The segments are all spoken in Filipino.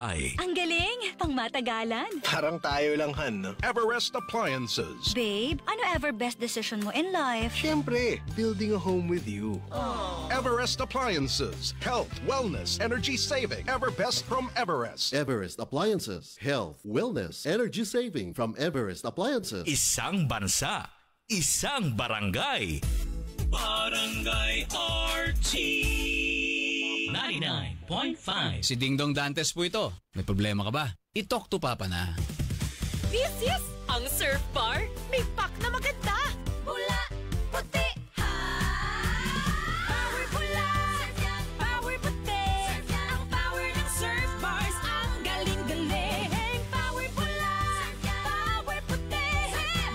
Ay. Ang galing! Pangmatagalan. Parang tayo lang, Han, no? Everest Appliances. Babe, ano ever best decision mo in life? Siyempre, building a home with you. Everest Appliances. Health, wellness, energy saving. Everbest from Everest. Everest Appliances. Health, wellness, energy saving from Everest Appliances. Isang bansa, isang barangay. Barangay RT 99.5. Si Dingdong Dantes po ito. May problema ka ba? I-talk to Papa na. This is ang Surf Bar. May pack na maganda. Bula, puti, ha. Power bula, power puti. Ang power ng Surf Bars. Ang galing-galing. Power bula, power puti.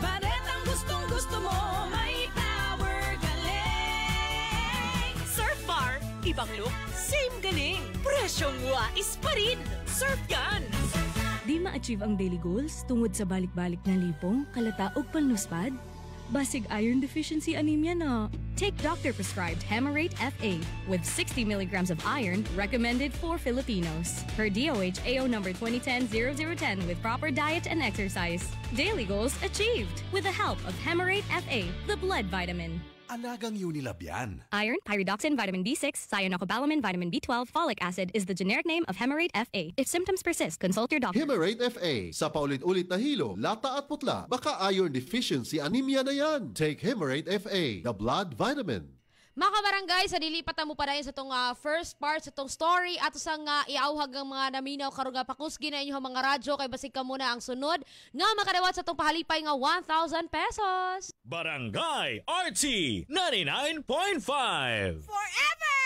Baret ang gustong-gusto mo. May power galing. Surf Bar, ibang look, same galing. Presyong wais pa rin. Surf yan. Di ma-achieve ang daily goals tungod sa balik-balik na lipong, kalata ug panluspad? Basig iron deficiency anemia na. Take doctor-prescribed Hemarate FA with 60 milligrams of iron recommended for Filipinos. Per DOH AO number 2010-0010 with proper diet and exercise. Daily goals achieved with the help of Hemarate FA, the blood vitamin. Alagang Unilab yan. Iron, pyridoxine, vitamin B6, cyanocobalamin, vitamin B12, folic acid is the generic name of Hemarate FA. If symptoms persist, consult your doctor. Hemarate FA. Sa paulit-ulit na hilo, lata at putla, baka iron deficiency anemia na yan. Take Hemarate FA, the blood vitamin. Mga kabarangay, sa dilipatan mo pa rin sa itong first part, sa itong story, at sa iauhag ang mga naminaw karuga pakusgi na inyong mga radyo, kay basig ka muna ang sunod, nga makadawat sa itong pahalipay nga 1,000 pesos. Barangay RT 99.5. Forever!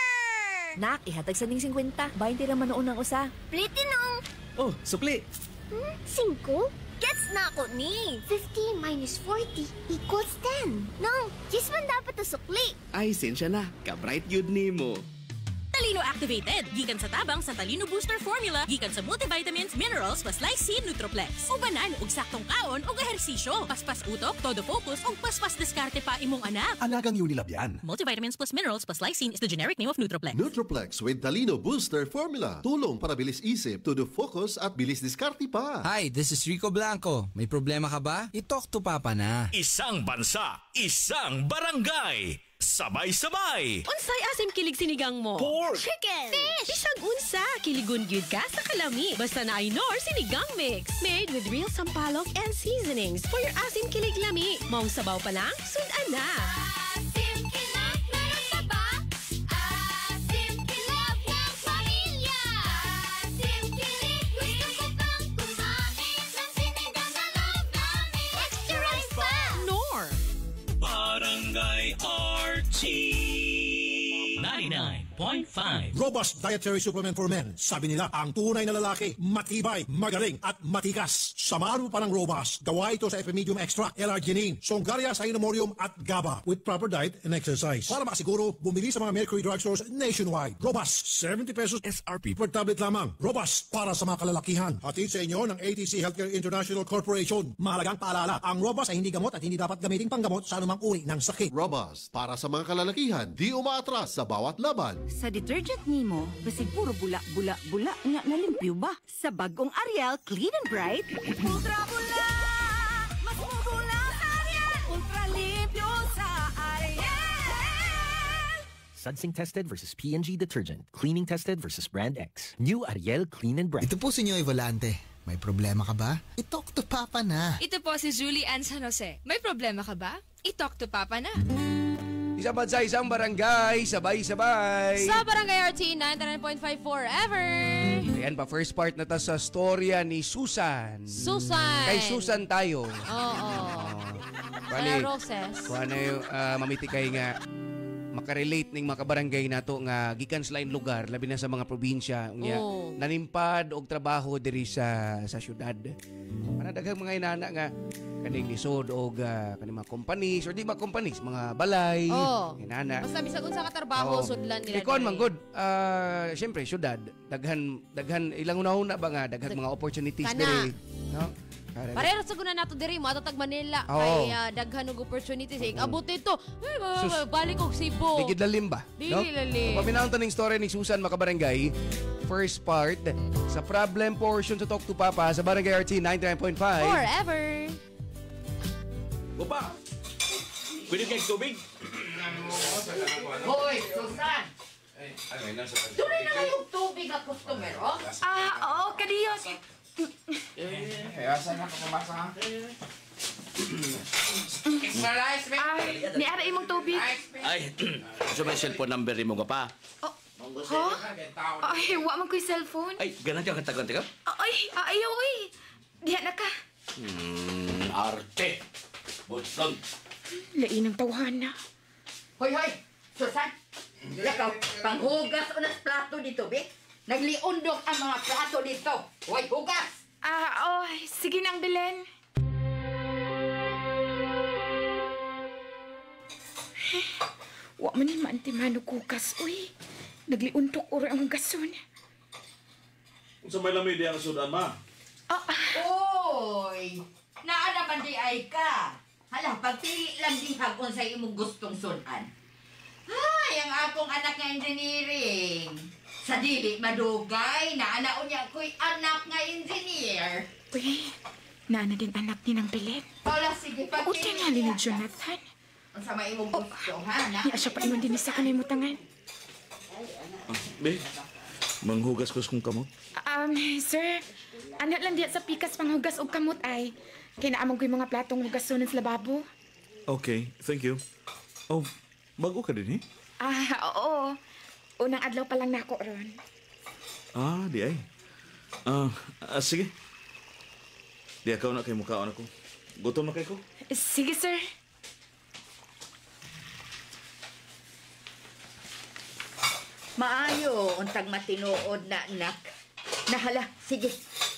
Nak, ihatag sa ning 50. 20 naman noon ang usa. Pliti nung. Oh, sukli. 5? Gets na ako ni. 50 minus 40 equals 10. No, just man dapat usukli. Ay, sensya na. Ka-bright yun ni mo. Talino Activated. Gikan sa tabang sa Talino Booster Formula. Gikan sa multivitamins, minerals, plus lysine, Nutroplex. Ubanan og saktong kaon og ehersisyo. Paspas utok, todo focus og paspas diskarte pa imong anak. Alagang Unilab yan. Multivitamins plus minerals plus lysine is the generic name of Nutroplex. Nutroplex with Talino Booster Formula. Tulong para bilis isip, todo focus at bilis diskarte pa. Hi, this is Rico Blanco. May problema ka ba? I-talk to Papa na. Isang bansa, isang barangay. Sabay-sabay. Unsay asim kilig sinigang mo? Pork. Chicken. Fish. Bisag unsa, kiligon gyud ka sa kalami. Basta na ay Nor sinigang mix. Made with real sampalok and seasonings for your asim kilig lami. Maong sabaw pa lang, sudan na. Asim kilig, meron ka ba? Asim kilig ng pamilya. Asim kilig, gusto ko pang kumain ng sinigang na loob namin. Extra rice pa. Nor. Barangay RT 99.5. Robust dietary supplement for men. Sabi nila, ang tunay na lalaki, matibay, magaling, at matikas. Samahan mo pa ng Robust. Gawa ito sa Epimedium Extract, L-arginine, Songaria Cynomorium, at GABA with proper diet and exercise. Para makasiguro, bumili sa mga Mercury drugstores nationwide. Robust, 70 pesos SRP per tablet lamang. Robust, para sa mga kalalakihan. Hatid sa inyo ng ATC Healthcare International Corporation. Mahalagang paalala, ang Robust ay hindi gamot at hindi dapat gamitin panggamot sa anumang uri ng sakit. Robust, para sa mga kalalakihan, di umaatras sa bawat laban. Sa detergent nimo, basig puro bula-bula-bula nga nalimpyo ba? Sa bagong Ariel Clean and Bright, Ultra bula, mas mabula sa Ariel. Ultra limpyo sa Ariel. Sudsing tested versus P&G detergent. Cleaning tested versus Brand X. New Ariel Clean and Bright. Ito po si Nyoy Volante. May problema ka ba? I-talk to Papa na. Ito po si Julie Ann San Jose. May problema ka ba? I-talk to Papa na. Isa pa sa isang barangay, sabay-sabay. Sa Barangay RT 99.5 forever. Ayan pa, first part na ta sa storya ni Susan. Susan. Kay Susan tayo. Oo. Bali, Roses. kung ano yung mamiti kay nga makarelate ning mga kabarangay nato nga gikan sa lain lugar, labi na sa mga probinsya. Nanimpad og trabaho diri sa syudad. Daghang mga inana nga kaning lisod og kaning mga companies or di mga companies, mga balay, inana. Basta bisag unsa ka trabaho sudlan nila. Ikaw man good. Syempre syudad, daghan ilang una ba nga daghan mga opportunities diri, no? Parehas sa guna nato diri mo atong tag Manila kay daghan og opportunities. Abot ito. Balik og Cebu. Digid lalim ba? Dili lalim. Paminahon taning story ni Susan makabarangay. first part sa problem portion sa Talk to Papa sa Barangay RT 99.5. Forever! Opa! Pwede kayong tubig? Hoy, Susan! Tunay na ngayong tubig ang customer, oh? Oo, kadiyos. Asan na pumasa? Extra rice, Ni ara imong tubig. Ay, so may cellphone number mo ka pa? Ha? Ay, wa man ko'y cellphone. Ay, ganun ka katagan ka? Ay, ayaw, oy. Diha na ka. Arte! Butson! Lain ang tawhana. Hoy, Susan! Lakaw, panghugas o nas plato dito, Bik? Nagliundok ang mga plato dito. Hoy, hugas! Sige nang Belen. Wa man ni maantimano kukas, uy. Nagliuntok oro ang gason. Sa may lamay di ang sudan, ma? Oy! Naa naman di ay ka. Hala, pagpili lang di hapon sa imong gustong sunan. Ay, ang akong anak nga engineering. Sa dili madugay, naanaon niya ako'y anak nga engineer. Uy, naana din anak ni ng Belen. Wala, sige, pagpili. Uti nga ni Jonathan. Ang sama imong gusto, ha? Niya siya pa iman din isa ka na imutangan. Be, manghugas ko kung kamot. Sir, ano lang diya sa pikas panghugas og kamot ay kinaamong ko yung mga platong hugasonon sa lababo. Okay, thank you. Oh, bago ka din, eh? Oo. Unang adlaw pa lang nako ron. Di ay. Sige. Di akaw na kay mukhaon ako. Gutom na kay ko? Sige, sir. Maayo, untag matinuod na anak. Nahala, sige.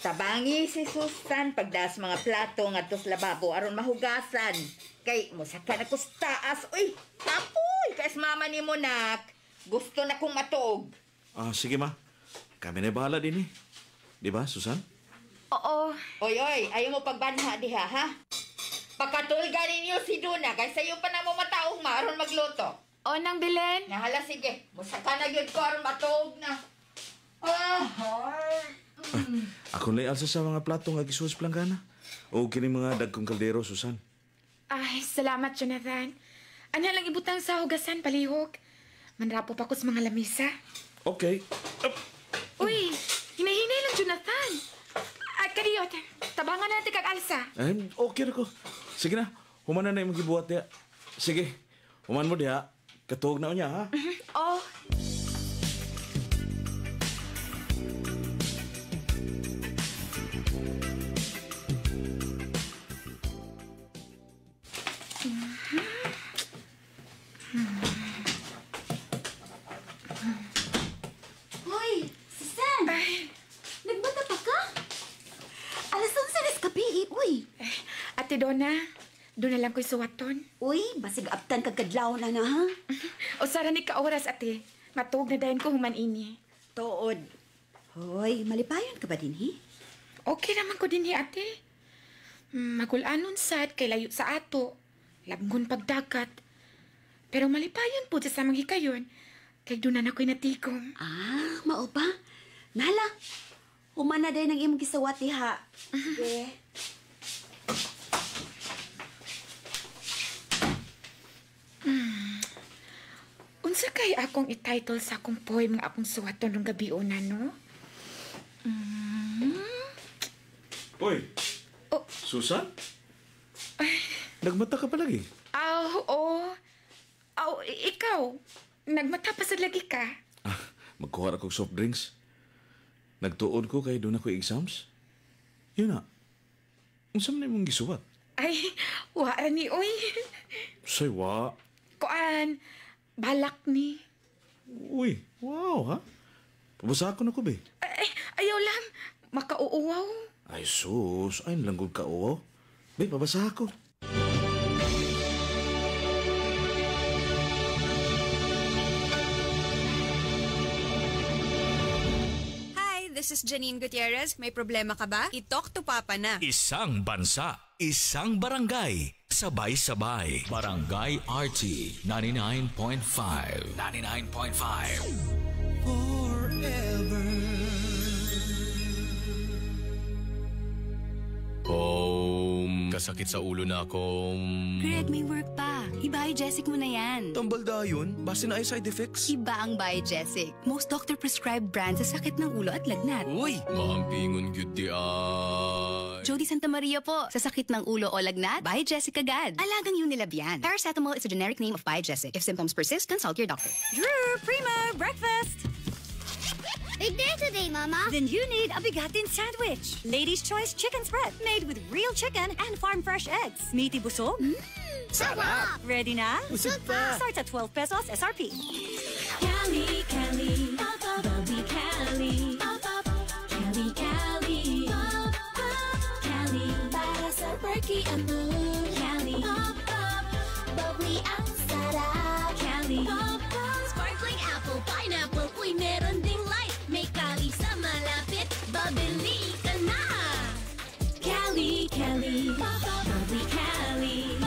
Tabangi si Susan pagdas mga plato nga tos lababo aron mahugasan. Kay musaka na kus taas. Uy, tapoy! Kas mama ni mo, nak. Gusto na kong matuog. Sige, ma. Kami na bahala din, eh. Di ba, Susan? Oo. Oy, ayaw mo pagbanha diha, ha? Pagkatulga ninyo si Duna, kay sayo pa na mo mataong ma aron magluto. O nang Belen? Nahala, sige. Musaka na yun ko aron matuog na. Ako na alsa sa mga plato nga gisuwas planggana. O kini mga dagkong kaldero, Susan. Ay, salamat, Jonathan. Ano lang ibutang sa hugasan, palihog. Manrapo pa ko sa mga lamisa. Okay. Uy, hinahinay lang, Jonathan. Ay, kariyot. Tabangan natin kag-alsa. Okay na ko. Sige na. Human na yung magibuhat niya. Sige. Human mo diha. Katuog na niya, ha? Oh. Hoy, Susan! Nagbata pa ka? Alas 11 ka pi, uy! Ate Donna, doon na lang ko'y suwaton. Uy, basig aptan kagkadlaw na ha? O sara ni ka-oras, ate. Matug na dahin ko human ini. Tuod. Hoy, malipayon ka ba din, hi? Okay naman ko din, ate. Magulanon sad kay layo sa ato. Labngon pagdagat. Pero malipayon po sa mga hikayon. Kay doon na ako'y natigom. Mao ba? Nala, human na dahin ang imong gisawat, ha? Okay. Unsa kay akong i-title sa akong poem nga akong suwaton ng gabi una, no? Hoy! Susan? Nagmata ka pa lagi? Ikaw. Nagmata pa sa lagi ka. Magkuha ako soft drinks. Nagtuod ko kay doon ako exams. Yun na. Unsa man imong gisuwat? Ay, wala ni, oy. Say, wa? Kuan, balak ni. Uy, wow, ha? Pabasa ko na ko, be. Ayaw lang. Makauuwaw. Ay, sus. Ay, nalanggod ka, uwaw. Be, pabasa ako. This is Janine Gutierrez. May problema ka ba? I-talk to Papa na. Isang bansa, isang barangay, sabay-sabay. Barangay RT 99.5. 99.5. Forever. sakit sa ulo na akong... Greg, may work pa. I-Biogesic mo na yan. Tambal dayon, base na ay side effects. Iba ang Biogesic. Most doctor-prescribed brand sa sakit ng ulo at lagnat. Uy! Mahampingon gyud di ay. Jody Santa Maria po. Sa sakit ng ulo o lagnat, Biogesic agad. Alagang Unilab yan. Paracetamol is a generic name of Biogesic. If symptoms persist, consult your doctor. Drew, Prima, breakfast! Big day today, Mama. Then you need a bigatin sandwich. Ladies' Choice Chicken Spread, made with real chicken and farm-fresh eggs. Meaty busog. Sarap! Ready na? Busog pa. Starts at 12 pesos SRP. Cali, Cali, Bubby Cali, Cali, Cali, Cali, para sa perky ang mood. Cali, bubbly ang sarap. Cali, sparkling apple, pineapple, uy, meron ding light. May Cali sa malapit, babili ka na. Cali, Cali, bubbly Cali.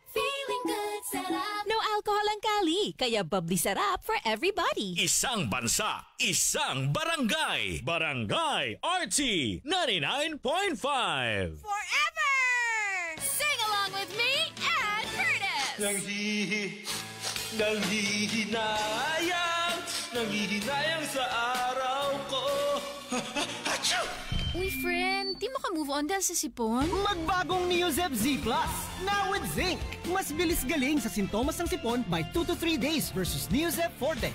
Feeling good, sarap. No alcohol ang Cali, kaya bubbly sarap for everybody. Isang bansa, isang barangay. Barangay RT 99.5. Forever! Sing along with me and Curtis! Nanghihinayang sa araw ko. Uy, friend, di mo ka move on dahil sa sipon? Magbagong Neozep Z Plus, now with zinc. Mas bilis galing sa sintomas ng sipon by 2 to 3 days versus Neozep Forte.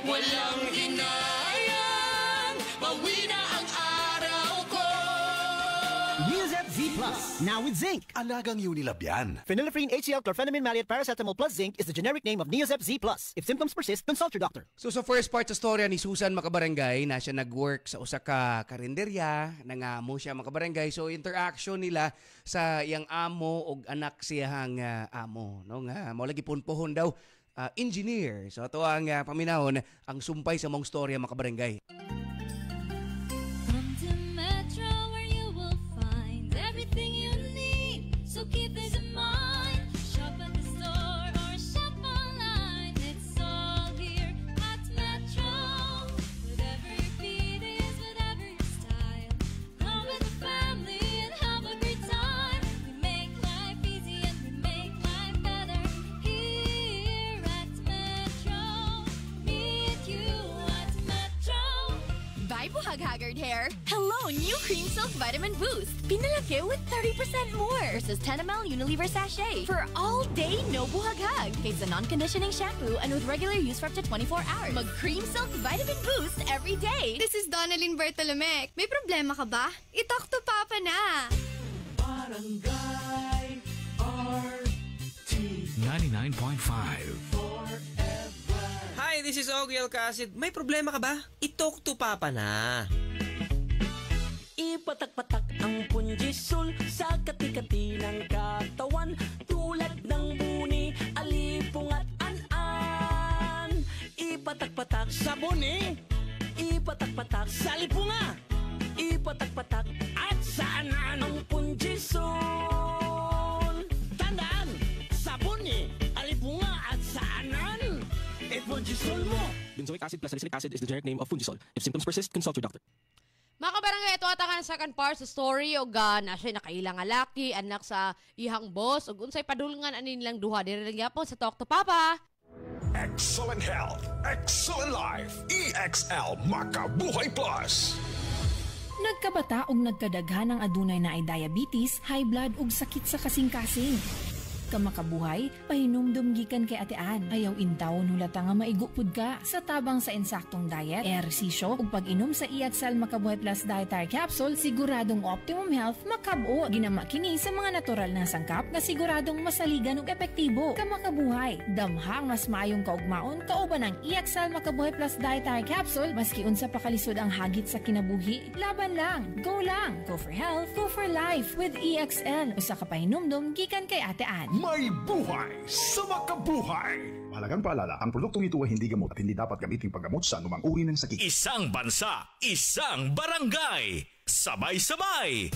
Walang hinayang, bawi na ang araw ko. Neozep Z Plus, now with zinc. Alagang Unilab yan. Phenylephrine HCl chlorphenamine maleate paracetamol plus zinc is the generic name of Neozep Z Plus. If symptoms persist, consult your doctor. So sa first part sa storya ni Susan Makabarangay na siya nag-work sa usa ka karinderya, nangamo siya Makabarangay. So interaction nila sa iyang amo og anak siyang amo, no nga mao lagi punpohon daw engineer. So ato ang paminahon ang sumpay sa mong storya Makabarangay. So keep this in mind. Shop at the store or shop online. It's all here at Metro. Whatever your beat is, whatever your style. Come with the family and have a great time. We make life easy and we make life better here at Metro. Me and you at Metro. Bye, Buhag-Haggard hair. Hello, new Cream Silk Vitamin Boost. Pinalaki with 30% more versus 10 ml Unilever sachet for all day no buhag-hag. It's a non-conditioning shampoo and with regular use for up to 24 hours. Mag Cream Silk Vitamin Boost every day. This is Donalyn Bertolomec. May problema ka ba? I-talk to Papa na. Barangay RT 99.5. Hi, this is Ogie Alcacid. May problema ka ba? I-talk to Papa na. Ipatak-patak ang punjisol sa kati-kati ng katawan tulad ng buni, alipong at an-an. Ipatak-patak sa buni, ipatak-patak sa lipunga, ipatak-patak at sa an-an ang punjisol. Tandaan, sa buni, alipunga at sa an-an, punjisol mo. Benzoic acid plus salicylic acid is the generic name of Punjisol. If symptoms persist, consult your doctor. Mga kabarangay, ito atakan sa second part sa story o na siya nakailang nga laki, anak sa ihang boss, o unsay padulngan anin nilang duha. Diri lang yapon sa Talk to Papa. Excellent health, excellent life. EXL Makabuhay Plus. Nagkabata og nagkadaghan ng adunay na ay diabetes, high blood ug sakit sa kasing-kasing. Kamakabuhay, pahinumdum gikan kay atean. Ayaw intawon hulata nga maigupod ka sa tabang sa insaktong diet, ehersisyo ug pag-inom sa EXL Makabuhay Plus Dietary Capsule, siguradong optimum health makab-o. Ginama kini sa mga natural na sangkap nga siguradong masaligan ug epektibo. Kamakabuhay, damhang mas maayong kaugmaon kauban ang EXL Makabuhay Plus Dietary Capsule maski unsa pa kalisod ang hagit sa kinabuhi. Laban lang, go for health, go for life with EXL. Usa ka pahinumdum gikan kay atean. May buhay sa makabuhay. Mahalagang paalala, ang produktong ito ay hindi gamot at hindi dapat gamitin paggamot sa anumang uri ng sakit. Isang bansa, isang barangay. Sabay-sabay.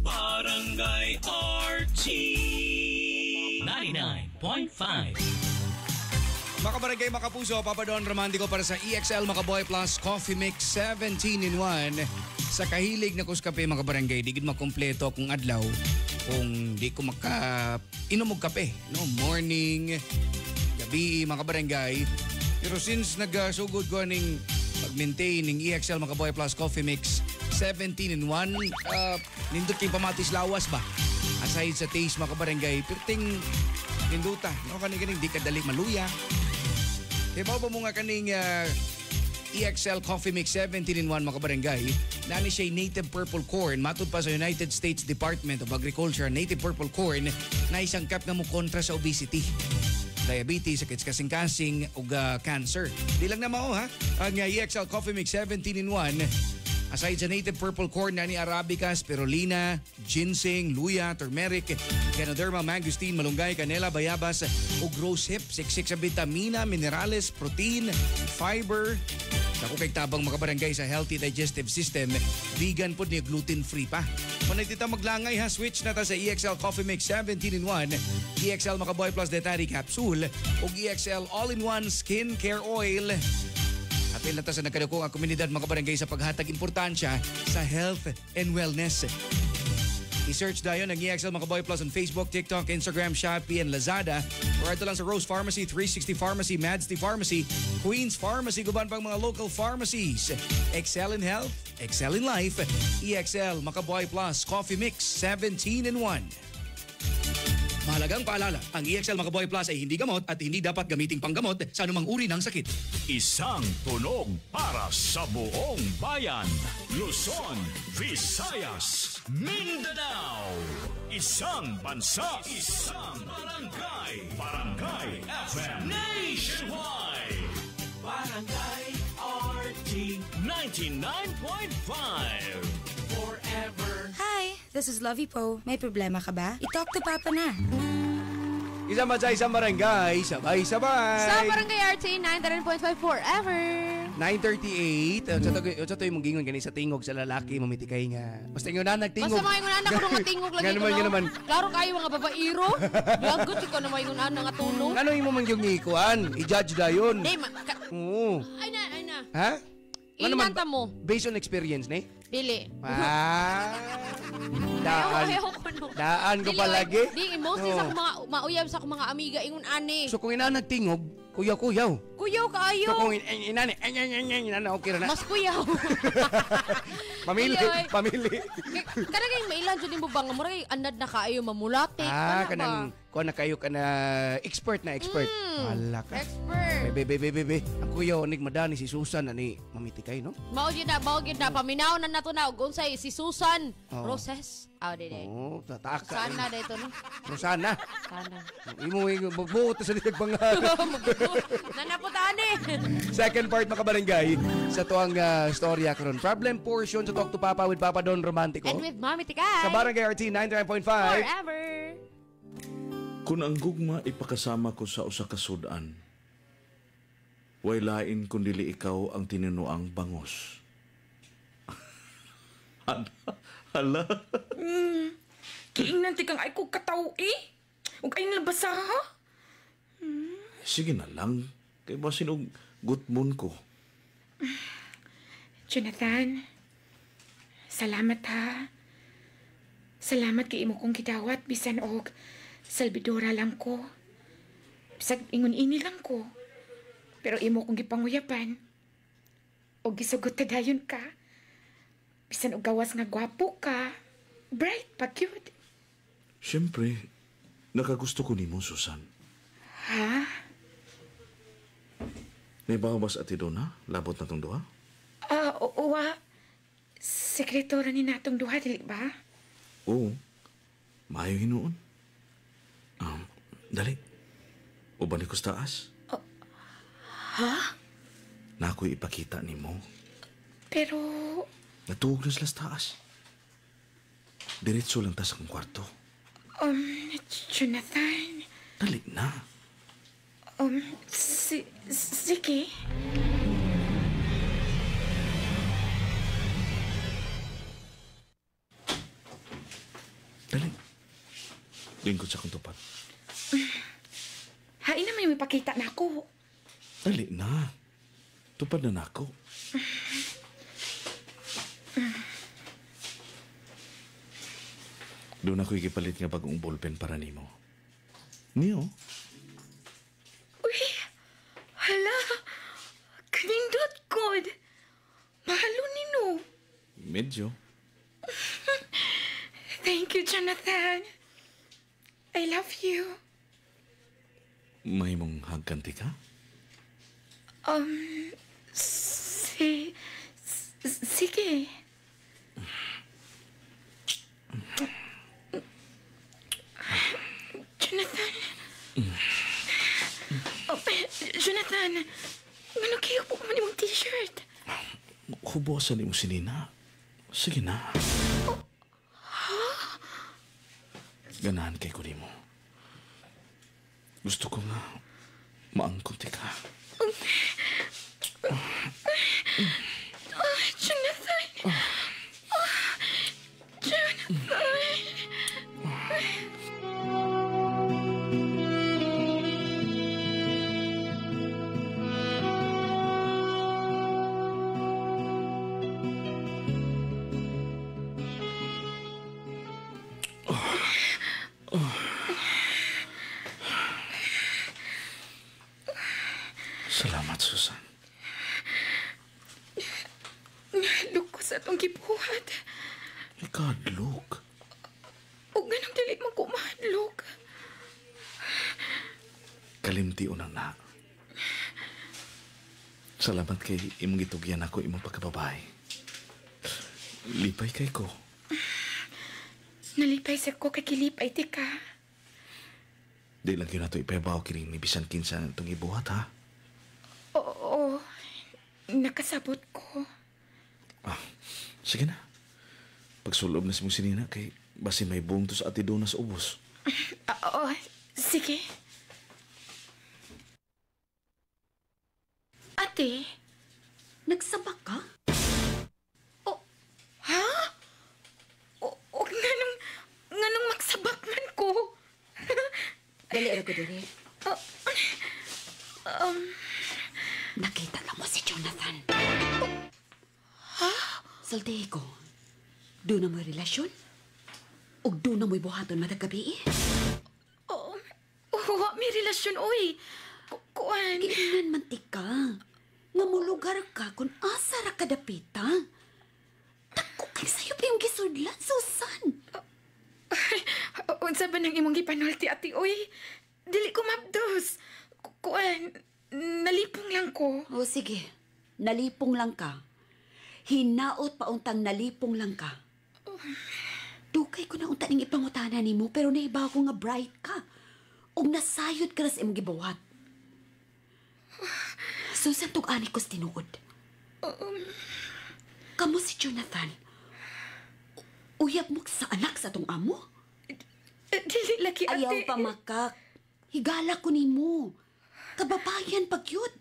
Barangay RT 99.5. Makabarangay, makapuso, Papa Don Romantico para sa EXL Makaboy Plus Coffee Mix 17-in-1. Sa kahilig na kuskape, makabarangay, di gid makompleto kung adlaw kung di ko inom og kape, no? Morning, gabi, makabarangay. Pero since nagsugod ko ning mag-maintain ng EXL Makaboy Plus Coffee Mix 17-in-1, nindot kay pamatis lawas ba? Aside sa taste, makabarangay, pirting ninduta, no? Kaning di kadali maluya. Kaya ba mo nga kaning EXL Coffee Mix 17-in-1, makabarangay, nani siya native purple corn, matud pa sa United States Department of Agriculture, native purple corn na isang kap nga mo kontra sa obesity, diabetes, sakit kasing-kasing ug cancer. Di lang na mao ha, ang EXL Coffee Mix 17-in-1, aside sa native purple corn, nani Arabica, spirulina, ginseng, luya, turmeric, Ganoderma, mangosteen, malunggay, canela, bayabas, ug rosehip, siksik sa vitamina, minerales, protein, fiber. Ako kay tabang makabarangay sa healthy digestive system, vegan po niya, gluten-free pa. Kung nagtita maglangay ha, switch na ta sa EXL Coffee Mix 17-in-1, EXL Makaboy Plus Detari Capsule, ug EXL All-in-One Skin Care Oil. Apil na ta sa nagkadakong ang komunidad makabarangay sa paghatag importansya sa health and wellness. I-search dayon ang EXL Makaboy Plus on Facebook, TikTok, Instagram, Shopee, and Lazada. Or ito lang sa Rose Pharmacy, 360 Pharmacy, Madsty Pharmacy, Queens Pharmacy, guban pang mga local pharmacies. Excel in health, excel in life. EXL Makaboy Plus Coffee Mix 17-in-1. Mahalagang paalala, ang EXL Makaboy Plus ay hindi gamot at hindi dapat gamiting panggamot sa anumang uri ng sakit. Isang tunog para sa buong bayan. Luzon, Visayas, Mindanao. Isang bansa, isang barangay. Barangay FM Nationwide. Barangay RT 99.5. Forever. Hi, this is Lovey Po. May problema ka ba? I-talk to Papa na. Isang bansa, isang barangay, sabay-sabay. Sa Barangay RT 99.5 Forever. 9:38. Unsa to yung gingon gani sa tingog sa lalaki, mamitikay nga. Basta ingon na nagtingog. Basta mga ingon anak ko nga tingog lagi ko. Naman. Klaro kayo mga babairo. Lagot ikaw na mga ingon anak nga tulong. Ano imo man yung ikuan? I-judge dayon. Di Oo. Ay na. Ha? Inanta mo. Based on experience, ne? Dili. Daan ko palagi. Di, mostly sa mga mauyab sa mga amiga ingon ani. So kung ina nagtingog, kuyaw. Kuyaw kaayo. So kung inani, okay ra na. Mas kuyaw. Pamili. Kana kay mailan jud mo bang mo ray anad na kaayo mamulatik. Kanang kuan na kayo kana expert. Wala ka. Expert. Bebe. Ang kuyaw nig madani si Susan ani mamitikay no? Mao gyud na paminaw na nato na ug unsay si Susan Roses. Dede. Tataka. Sana dito no. Rosana. Sana. Imo magbuot sa dinig pang Nanaputani. Second part makabarangay sa tuang storya karon. Problem portion sa Talk to Papa with Papa Don Romantico. And with Mami Tikay. Sa Barangay RT 99.5. Forever. Kung ang gugma ipakasama ko sa usa ka sudan, way lain kundili ikaw ang tinunuang bangos. Hala. Kiingnan ti kang ay ko kataw Huwag ay nalabasa ha? Sige na lang. Kay basin og gutmon ko. Jonathan, salamat ha. Salamat kay imo kong gidawat bisan og salbidora lang ko. Bisag ingon-ini lang ko. Pero imo kong gipanguyapan. Og gisugot ta dayon ka. Bisan og gawas nga gwapo ka. Bright pa cute. Siyempre, nakagusto ko nimo, Susan. Ha? May bawas ati doon ha? Labot na tong duha? Uwa. Sekretora ni natong duha, dili ba? Oo. Maayo hinuon. Dali. Uban ko sa taas. Ha? Na ako'y ipakita ni mo. Pero... Natuog na sila sa taas. Diretso lang ta sa kong kwarto. Jonathan... Dali na. Sige. Dali. Lingkod sa kong tupat. Hain na may pakita na ako. Dali na. Tupad na nako. Doon ako ikipalit nga bagong ballpen para nimo. Niyo? Uy, hala, kanindot kod. Mahalo nino. Medyo. Thank you, Jonathan. I love you. May mong hagkanti ka? Sige. Jonathan. Jonathan, ano kayo po man yung t-shirt? Hubosan mo si Nina. Sige na. Ganahan kay ko mo. Gusto ko nga maangkot ka. Jonathan. Jonathan. Salamat, Susan. Nahadlok ko sa itong gibuhat. Ikadlok. O ganang dili man ko mahadlok. Kalimti unang na. Salamat kay imong gitugyan ako imong pagkababay. Lipay kay ko. Nalipay sa ko kay kilipay ti ka. Di lang yun na ito ipabaw kining ni bisan kinsa itong ibuhat, ha? Oo, nakasabot ko. Sige na. Pagsulob na si mong sinina kay basin may buong to sa ati doon na sa ubos. Oo, sige. Ate, nagsabak ka? Oh, ha? O nganong magsabak man ko? Dali ra ko diri. Nakita na mo si Jonathan. Ha? Saltihi ko. Doon na mo'y relasyon? O doon na mo'y buhaton madagabi? Oo, may relasyon, oy. Kuan. Giingan mantika. Nga mo lugar ka kung asa ra kadapita. Tako kay sayo pa yung gisudlan, Susan. Unsa ba nang imong gipanulti, ati, oy? Dili ko mabdos. Kuan, nalipong lang ko. O sige, nalipong lang ka. Hinaot pa untang nalipong lang ka. Dukay ko na unta ning ipangutana nimo pero naibaw ko nga bright ka. Og nasayod ka na sa imong gibawat. Susan, tug-ani ko's tinuod. Kamo si Jonathan. Uyab mo sa anak sa tong amo? Dili lagi, ate. Ayaw pa makak. Higala ko nimo. Kababayan pagyud.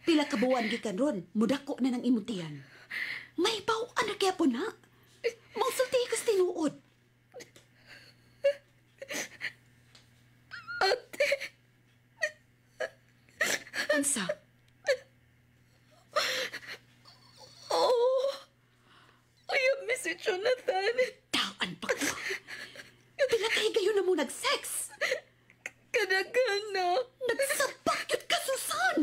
Pila ka buwan gikan ron, mudako na ng imutian. May bawaan na kaya po na. Mangsulti ko's tinuod. Ate. Unsa? Oh. Ayaw mi si Jonathan. Taan pa ko. Pila kayo gayon na mo nag-sex. Kadagan na. Nagsabakit ka, Susan!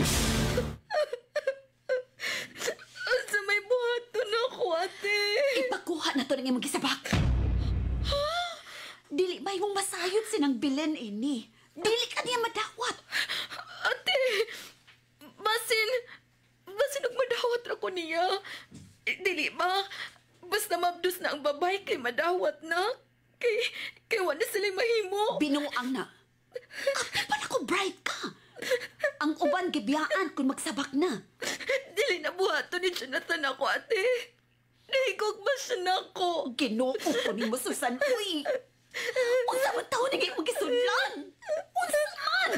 Asa may buhaton ako, ate. Ipakuha na to ng imong gisabak. Ha? Dili ba yung masayod sinang bilen ini? Dili ka niya madawat. Ate, basin nagmadawat ra ko niya. Dili ba? Basta mabdus na ang babay kay madawat na. Kay wala sila'y mahimo. Binuang na. Kapi pa na ko bright ka. Ang uban gibiyaan kung magsabak na. Dili na buhaton ni Jonathan ako, ate. Nahigog ba siya na ako? Ginoo ko ni mo, Susan. Uy! Unsa man taon nagay mo gisunlan? Unsa man?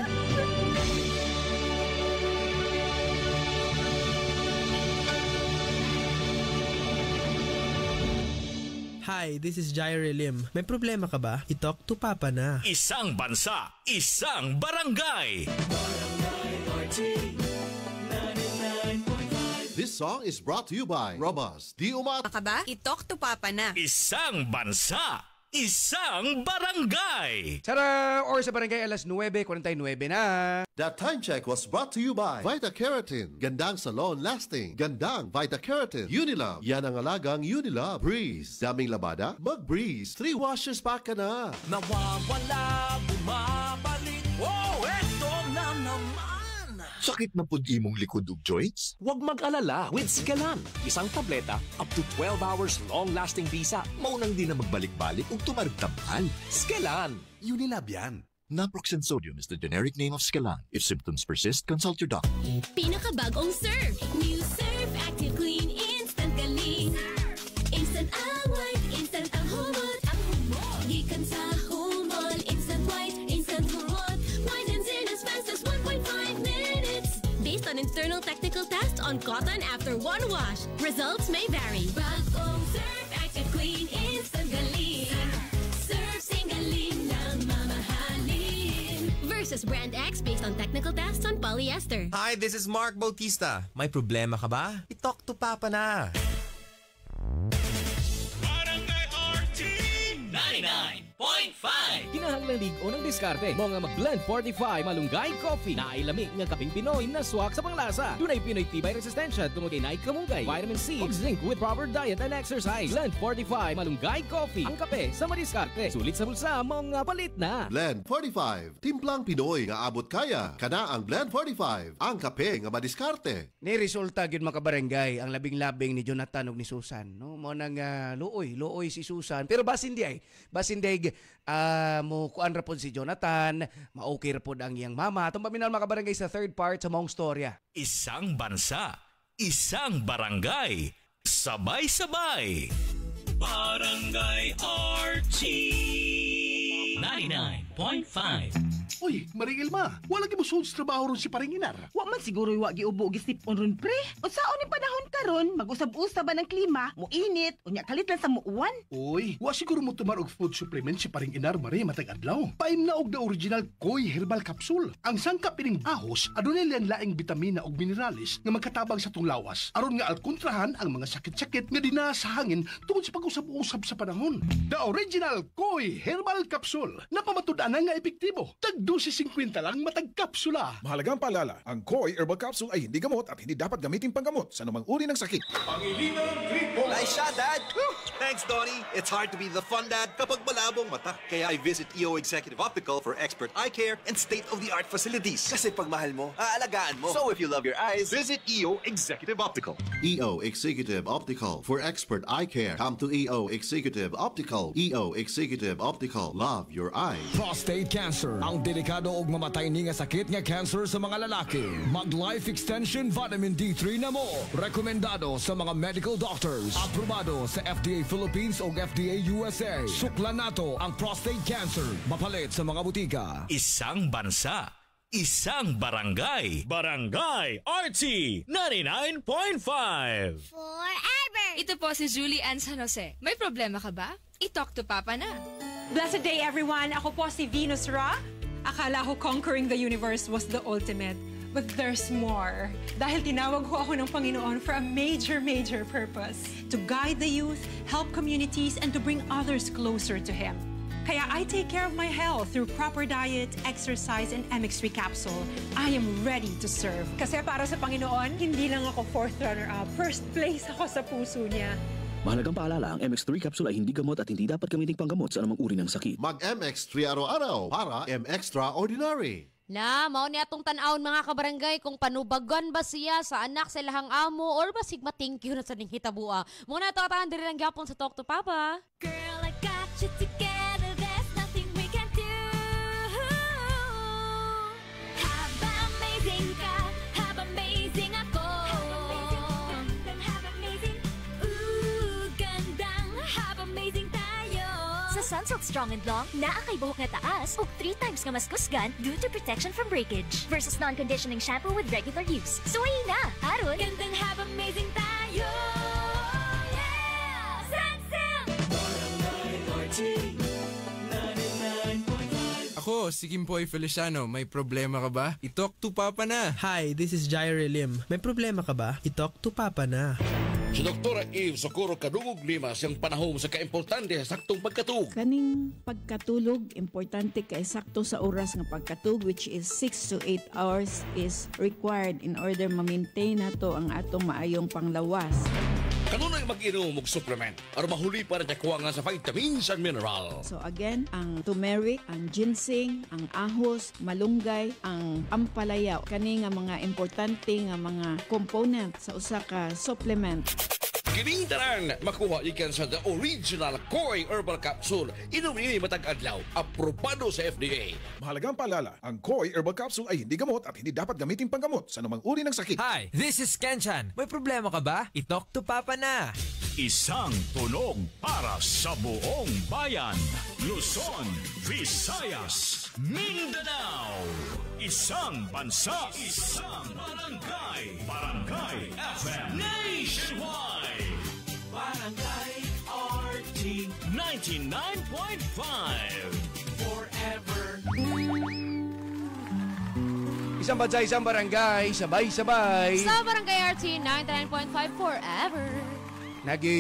Hi, this is Jaire Lim. May problema ka ba? I-talk to Papa na. Isang bansa, isang barangay. Barangay RT. This song is brought to you by Robust. Di umat. Baka ba? I-talk to Papa na. Isang bansa, isang barangay. Tara! Or sa barangay alas 9:49 na. That time check was brought to you by Vita Keratin. Gandang salon lasting. Gandang Vita Keratin. Unilove. Yan ang alagang Unilove. Breeze. Daming labada? Mag-Breeze. 3 washes pa ka na. Nawawala, bumabalik. Oh, eto na naman. Sakit na pud imong likod ug joints? Huwag mag-alala with Scalan. Isang tableta, up to 12 hours long-lasting bisa. Maunang di na magbalik-balik ug tumarigtamaan. Scalan. Unilab yan. Naproxen sodium is the generic name of Scalan. If symptoms persist, consult your doctor. Pinakabagong Surf. New Surf Active Clean Instant Galing. Instant away, instant ang humot. Gikan sa humol, instant white, instant humot. Whitens in as fast as 1.5 minutes. Based on internal technical tests on cotton after one wash. Results may vary. Bagong Surf Active Clean Instant Galing. Surf Singaling na mamahalin. Versus Brand X based on technical tests on polyester. Hi, this is Mark Bautista. May problema ka ba? I-talk to Papa na. Barangay RT 99.5. Kinahanglan ligo ng diskarte. Mo nga mag-blend 45 malunggay coffee. Nailamig nga kaping Pinoy na swak sa panglasa. Dunay Pinoy tibay resistensya tungod kay naik kamunggay, vitamin C ug zinc with proper diet and exercise. Blend 45 malunggay coffee. Ang kape sa madiskarte. Sulit sa bulsa, mo nga palit na. Blend 45. Timplang Pinoy nga abot kaya. Kana ang Blend 45. Ang kape nga madiskarte. Ni resulta gyud mga kabarangay ang labing-labing ni Jonathan ug ni Susan, no? Mo nang luoy si Susan. Pero basin di mo kuan ra pod si Jonathan, ma-okay ra pod ang iyang mama. Atong paminaw mga kabarangay sa third part sa maong storya. Isang bansa, isang barangay, sabay-sabay. Barangay RT 99.5. Uy, Maring Ilma, wala gi mo sud sa trabaho ron si Paring Inar. Wa man siguro wa giubo gisipon ron pre. Unsaon ni panahon karon? Mag-usab-usab ba ng klima? Muinit, unya kalit lang sa muuwan. Uy, wa siguro mo tumar og food supplement si Paring Inar Mari matag adlaw. Paim na og the original Koi Herbal Capsule. Ang sangkap ining ahos adunay laing bitamina ug minerales nga magkatabang sa tong lawas aron nga alkontrahan ang mga sakit-sakit nga dinaa sa hangin tungod sa pag-usab-usab sa panahon. The original Koi Herbal Capsule. Napamatud-an nga epektibo. Tag 12.50 lang matag kapsula. Mahalagang paalala, ang Koi Herbal Capsule ay hindi gamot at hindi dapat gamitin panggamot sa anumang uri ng sakit. Pangilinan Gripo. Nice shot, Dad! Thanks, Donnie. It's hard to be the fun dad kapag malabong mata. Kaya I visit EO Executive Optical for expert eye care and state-of-the-art facilities. Kasi pag mahal mo, aalagaan mo. So if you love your eyes, visit EO Executive Optical. EO Executive Optical for expert eye care. Come to EO Executive Optical. EO Executive Optical. Love your eyes. Prostate cancer. Ang delikado og mamatay ni nga sakit nga cancer sa mga lalaki. Mag-Life Extension Vitamin D3 na mo. Rekomendado sa mga medical doctors. Aprobado sa FDA Philippines o FDA USA. Suklan nato ang prostate cancer. Mapalit sa mga butika. Isang bansa, isang barangay. Barangay RT 99.5. Forever! Ito po si Julie Ann San Jose. May problema ka ba? I-talk to Papa na. Blessed day, everyone. Ako po si Venus Ra. Akala ko conquering the universe was the ultimate. But there's more. Dahil tinawag ko ako ng Panginoon for a major, major purpose. To guide the youth, help communities, and to bring others closer to Him. Kaya I take care of my health through proper diet, exercise, and MX3 capsule. I am ready to serve. Kasi para sa Panginoon, hindi lang ako fourth runner-up. First place ako sa puso niya. Mahalagang paalala, ang MX3 capsule ay hindi gamot at hindi dapat gamitin panggamot sa anumang uri ng sakit. Mag-MX3 araw-araw para M-Extraordinary. Na, mao ni atong tan-awon mga kabarangay kung panubagan ba siya sa anak sa ilahang amo or ba sigma thank you na sa ning hitabua. Muna ito atahan diri lang gyapon sa Talk to Papa. Girl, I got you together, there's nothing we can do. Haba amazing ka, haba amazing ako. Haba amazing, ooh, gandang, haba amazing tayo. Sa Sunsilk Strong and Long, naa kay buhok nga taas ug 3 times nga mas kusgan due to protection from breakage versus non-conditioning shampoo with regular use. Suwayi na, aron gandang haba amazing tayo. Yeah! Sunsilk! Barangay RT 99.5. Ako, si Kimpoy Feliciano. May problema ka ba? I-talk to Papa na. Hi, this is Jaire Lim. May problema ka ba? I-talk to Papa na. Si Dr. Eve Socorro Kadungog Lima siyang panahon sa kaimportante sa saktong pagkatug. Kaning pagkatulog, importante kay sakto sa oras nga pagkatug, which is 6 to 8 hours is required in order ma-maintain nato ang atong maayong panglawas. Kanunay mag-inom og supplement aron mahuli para nakuha nga sa vitamins and mineral. So again, ang turmeric, ang ginseng, ang ahos, malunggay, ang ampalaya, kani nga mga importante nga mga component sa usa ka supplement. Kining tanan makuha ikan sa the original Koi Herbal Capsule. Inom ini matag adlaw. Aprobado sa FDA. Mahalagang paalala, ang Koi Herbal Capsule ay hindi gamot at hindi dapat gamitin panggamot sa anumang uri ng sakit. Hi, this is Kenchan. May problema ka ba? I-talk to Papa na. Isang tunog para sa buong bayan. Luzon, Visayas, Mindanao. Isang bansa, isang barangay. Barangay FM Nationwide. Barangay RT 99.5. Forever. Isang bansa, isang barangay, sabay-sabay. Sa Barangay RT 99.5 forever. Nagi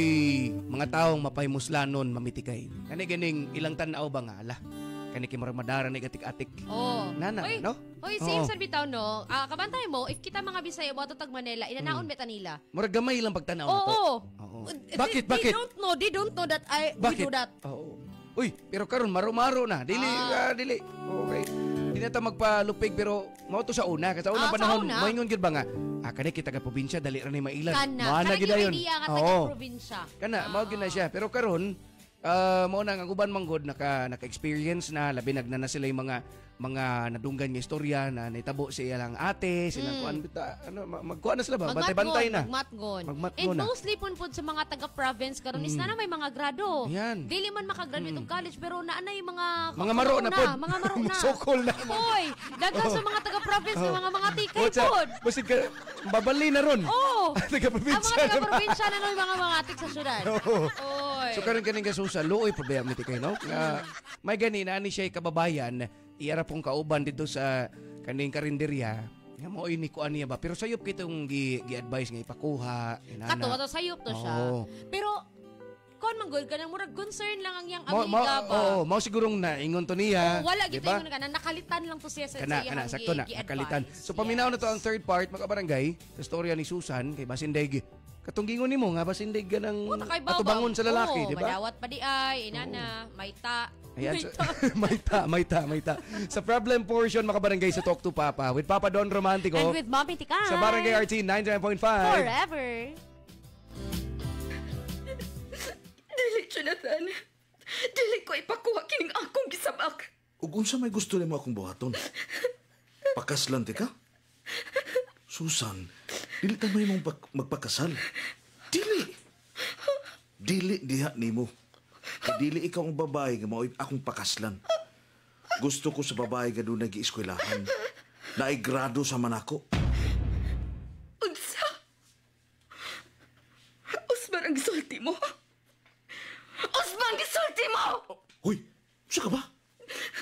mga taong mapaymuslanon mamitikay. Kani ganing ilang tanaw ba nga ala? Kani kay madara ni atik-atik. Oh. Nana, Oy, no? Oy, same sa bitaw no. Kabantay mo, if kita mga Bisaya mo tag Manila, inanaon beta nila. Murag gamay lang pagtanaw na to. Oo. Bakit? They don't know that we do that. Oo. Uy, pero karon maro-maro na. Dili, dili. Okay. Di na ta magpalupig pero mao to sa una. Kasi sa unang panahon, moingon gyud ba nga? Kani kita ka probinsya dali ra ni mailan. Kana gid dayon. Idea nga taga probinsya. Kana mao gyud na siya. Pero karon mao na ang uban manggod naka-experience na labi na sila yung mga nadunggan nga istorya na naitabo siya lang ate, silang kuan bita magkuan na sila ba? Bantay-bantay na. Magmatgon. Magmatgon. And mostly pun sa mga taga-province karon is na may mga grado. Yan. Dili man makagraduate og college pero naa na yung mga maro na pod. Mga maro na. Sokol na. Hoy, daghan sa mga taga-province nga mga tikay pod. Basig ka babali na ron. Oh. Taga-probinsya. Ang mga taga-probinsya na no mga tik sa syudad. Oy. So karon kaning kasusa luoy problema ti kay no. May gani na ni siya kababayan. Iyara pong kauban dito sa kaning karinderya nga mo ini kuan niya ba pero sayop kitong gi-advise nga ipakuha inana. Kato to sayop to siya. Pero kon manggod kanang murag concern lang ang yang amiga ba. Oo, mao sigurong naingon to niya. Wala gid ingon kana nakalitan lang to siya sa kana sakto na nakalitan. So paminaw na to ang third part mga barangay sa storya ni Susan kay Basinday. Katunggingon nimo nga Basinday ganang atubangon sa lalaki, di ba? Madawat pa di ay inana, mayta. Ayan, Mayta. Sa problem portion, makabarangay sa Talk to Papa with Papa Don Romantico. And with Mommy Tikay. Sa Barangay RT 99.5. Forever. Dili, Jonathan. Dili ko ipakuha kining akong gisabak. Ug unsa may gusto nimo akong buhaton? Pakaslan ti ka? Susan, dili ta may mong magpakasal. Dili diha nimo. Dili ikaw ang babae nga mao akong pakaslan. Gusto ko sa babae nga doon nag-ieskwelahan. Naigrado sa manako. Unsa? Usman ang gisulti mo? Usman gisulti mo! Hoy, siya ka ba?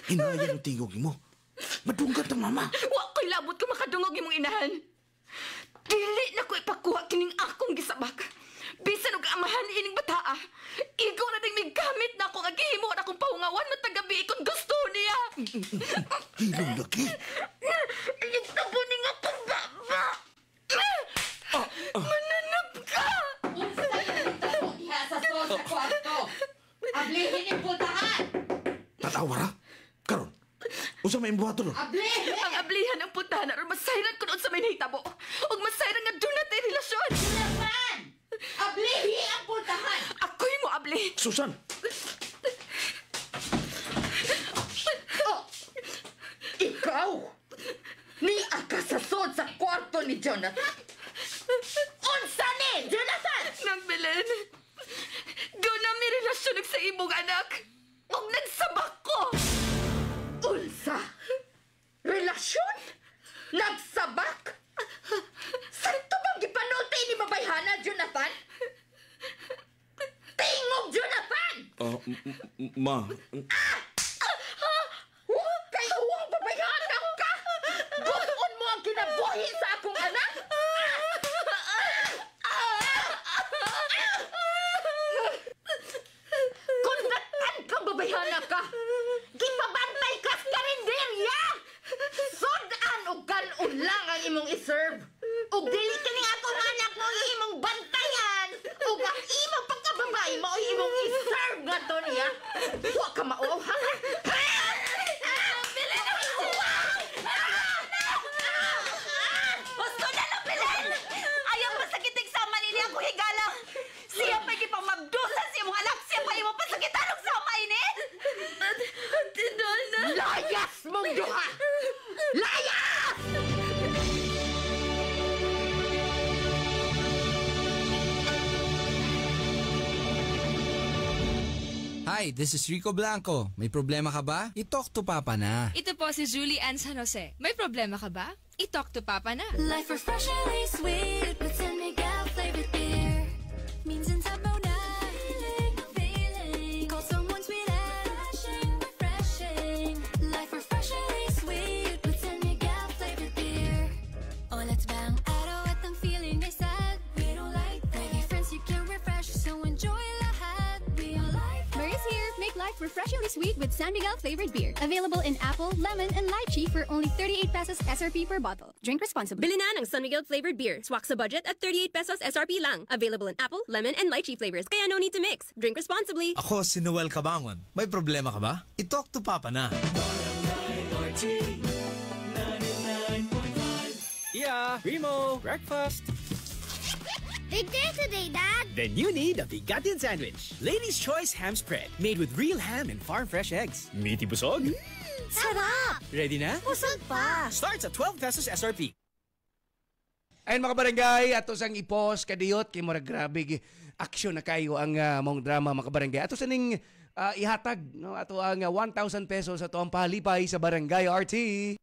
Hinayan ang tingog mo. Madunggat ang mama. Wa ko'y labot ka makadungog imong inahan. Dili na ko ipakuha kining akong gisabak. Bisan og amahan ining bataa. Ikaw na ding migamit na ako agihimo na akong paungawan na tagabi kung gusto niya. Hilong laki. Itabo ni nga akong baba. Mananap ka! Unsa yung itabo diha sa kwarto? Ablihin yung putahan! Tatawara? Karon, unsa may imbuhato ron? Ablihin! Ang ablihan ang putahan aron masayran ko doon sa may nahitabo. Og masayran nga doon natin relasyon. Jonathan! Ablihi ang putahan! Ako'y mo abli. Susan! Ikaw! Ni akasasod sa kwarto ni Jonathan? Unsa ni, Jonathan? Nang Belen, doon na may relasyon sa imong anak. Og nagsabak ko. Unsa? Relasyon? Nagsabak? Sarito bang gipanulti ni Mabayhana, Jonathan? Tingog, Jonathan! Ma. Huwag ka Laya! Huwag ka mao, ha? Belen! Gusto na lang, Belen! Ayaw masakitig sa manini ako higala! Siya pa pang magdusa siya mong anak! Siya pa yung masakitan ng sama ini! Tinona! Layas mong duha! Layas! Hi, this is Rico Blanco. May problema ka ba? I-talk to Papa na. Ito po si Julie Ann San Jose. May problema ka ba? I-talk to Papa na. Life refreshingly sweet with San Miguel flavored beer. Minsan sabaw na feeling. Call someone sweet and refreshing. Life refreshingly sweet with San Miguel flavored beer. Oh, let's bang araw at ang feeling ay sad. We don't like that. Maybe friends you can refresh, so enjoy lahat. We all like that. Mary's here. Make life refreshingly sweet with San Miguel flavored beer. Available in apple, lemon, and lychee for only 38 pesos SRP per bottle. Drink responsibly. Bili na ng San Miguel flavored beer. Swak sa budget at 38 pesos SRP lang. Available in apple, lemon, and lychee flavors. Kaya no need to mix. Drink responsibly. Ako si Noel Cabangon. May problema ka ba? I-talk to Papa na. Yeah, Primo, breakfast. Big day today, Dad! Then you need a Bigatian sandwich. Ladies' Choice ham spread, made with real ham and farm-fresh eggs. Meaty busog? Sarap! Ready na? Busog pa! Starts at 12 pesos SRP. Ayun mga barangay, ato sang ipos kadiyot kay murag grabe action na kayo ang mong drama mga barangay. Ato sa ning ihatag no ato ang 1,000 pesos ato ang palipay sa Barangay RT.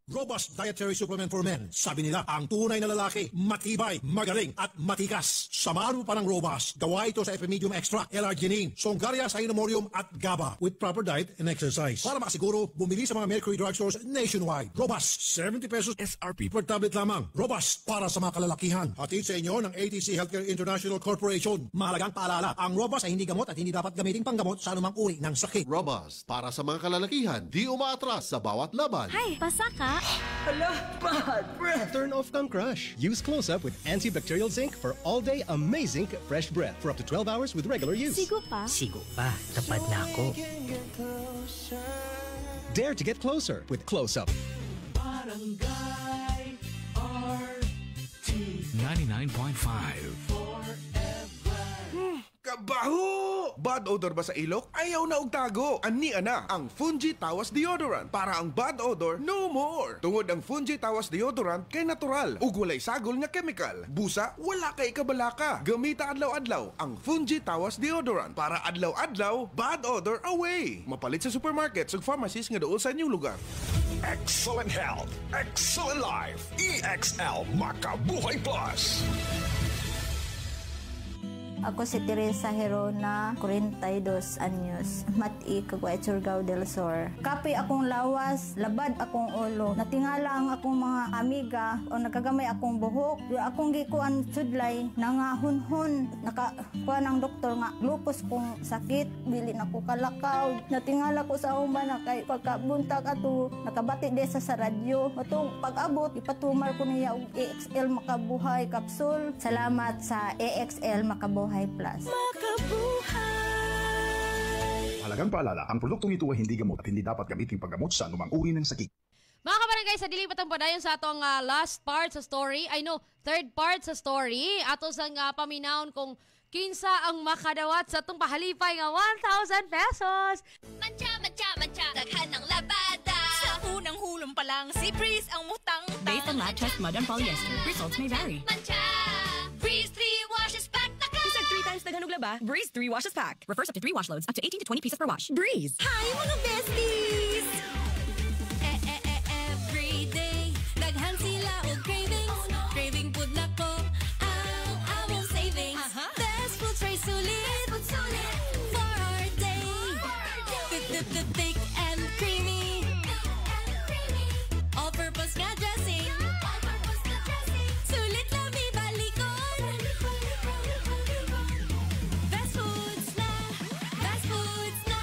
Robust dietary supplement for men. Sabi nila, ang tunay na lalaki, matibay, magaling, at matikas. Samahan mo pa ng Robust. Gawa ito sa Epimedium Extra, L-Arginine, Songaria Cyanomorium, at GABA with proper diet and exercise. Para makasiguro, bumili sa mga Mercury drugstores nationwide. Robust, 70 pesos SRP per tablet lamang. Robust, para sa mga kalalakihan. Hatid sa inyo ng ATC Healthcare International Corporation. Mahalagang paalala, ang Robust ay hindi gamot at hindi dapat gamiting panggamot sa anumang uri ng sakit. Robust, para sa mga kalalakihan, di umaatras sa bawat laban. Hi, pasa ka? Hala, bad breath! Turn off kang crush. Use Close-Up with antibacterial zinc for all-day amazing fresh breath for up to 12 hours with regular use. Sigo pa? Sigo pa. Tapad na ako. Dare to get closer with Close-Up. Barangay RT 99.5. Kabaho! Bad odor ba sa ilok? Ayaw na og tago. Ani ana ang Fungi Tawas Deodorant para ang bad odor no more. Tungod ang Fungi Tawas Deodorant kay natural ug walay sagol nga chemical. Busa wala kay kabalaka. Gamita adlaw-adlaw ang Fungi Tawas Deodorant para adlaw-adlaw bad odor away. Mapalit sa supermarkets ug pharmacies nga duol sa inyong lugar. Excellent health, excellent life. EXL Makabuhay Plus. Ako si Teresa Herona, 42 anyos, mati kagwa Surigao del Sur. Kapoy akong lawas, labad akong ulo. Natingala ang akong mga amiga o nakagamay akong buhok. Yung akong gikuan sudlay, nangahunhon. Nakakuha ng doktor nga, lupus kong sakit, dili na ko kalakaw. Natingala ko sa uman na kay pagkabuntag ato, nakabati desa sa radyo. Matong pag-abot, ipatumar ko niya og EXL Makabuhay Capsule. Salamat sa EXL Makabuhay Plus. Mahalagang paalala, ang produktong ito ay hindi gamot at hindi dapat gamitin paggamot sa anumang uri ng sakit. Mga kabarangay, sa dili patang padayon sa atong last part sa story, third part sa story, ato sang paminawon kung kinsa ang makadawat sa atong pahalipay nga 1,000 pesos. Mancha, mancha, mancha, daghan ng labada. Sa unang hulong pa lang, si Breeze ang mutang. Based on lab test mud and polyester, results may vary. Mancha, Breeze 3 washes pack na ka. Isang 3 times daghan og laba, Breeze 3 washes pack. Refers up to 3 wash loads, up to 18 to 20 pieces per wash. Breeze. Hi mga besties! Every day, daghan sila og cravings. Craving food na ko, ang among savings. Best food tray sulit for our day. Thick and creamy. All-purpose nga dressing. Sulit lang may balikon. Best foods na. Best foods na.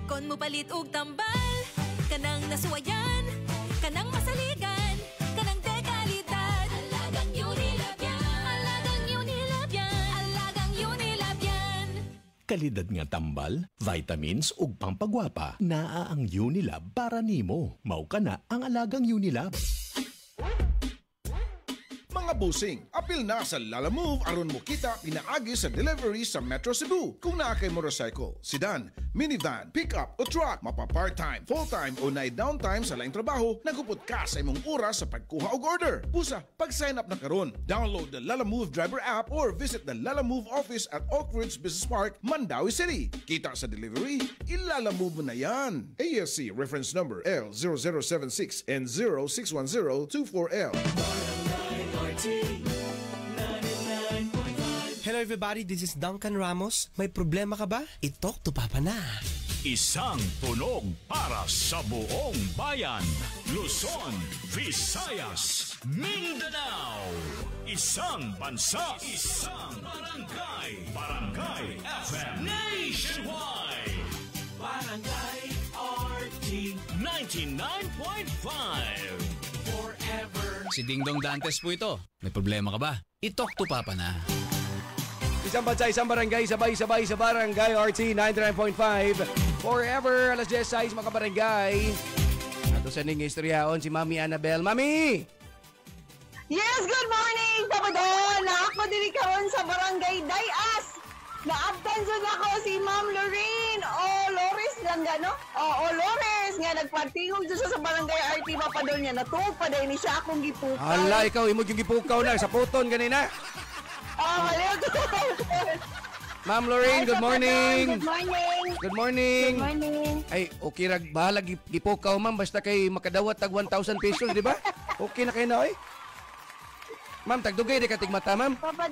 Kon mo palit og tambal, kanang nasuwayan, kanang masaligan, kanang dekalidad. Alagang Unilab yan. Alagang Unilab yan. Alagang Unilab yan. kalidad nga tambal, vitamins ug pampagwapa. Naa ang Unilab para nimo. Mao kana ang alagang Unilab. Mga busing, apil na sa Lalamove aron mo kita pinaagi sa delivery sa Metro Cebu. Kung naa kay motorcycle, sedan, minivan, pickup o truck, mapa part-time, full-time o na downtime sa laing trabaho, nagupot ka sa imong oras sa pagkuha og order. Pusa, pag-sign up na karon, download the Lalamove driver app or visit the Lalamove office at Oak Ridge Business Park, Mandawi City. Kita sa delivery, ilalamove mo na yan. ASC reference number L0076 and 061024L. Hello everybody, this is Duncan Ramos. May problema ka ba? I-talk to Papa na. Isang tunog para sa buong bayan. Luzon, Visayas, Mindanao. Isang bansa, isang barangay. Barangay FM Nationwide. Barangay RT 99.5. Forever. Si Dingdong Dantes po ito. May problema ka ba? I-talk to Papa na. Isang bansa, isang barangay, sabay-sabay sa Barangay RT 99.5. Forever, alas 10 mga barangay. Ato sa ning istoryaon si Mami Annabel. Mami! Yes, good morning, Papa Don! Ako din ikaw sa Barangay Dayas. Naabtan dyan ako si Ma'am Lorraine. Lores lang gano? Lores nga nagpartingog dyan sa Barangay RT, Papa Don niya. Natupa dahil ni siya akong gipukaw. Hala, ikaw, imod yung gipukaw na sa puton ganina. Maliw. Ma'am Lorraine, good morning. Good morning. Good morning. Good morning. Ay, okay rag bahala gipukaw ma'am basta kay makadawat tag 1,000 pesos, di ba? Okay na kayo na oy. Ma'am, tagdugay di ka tigmata, ma'am. Papa.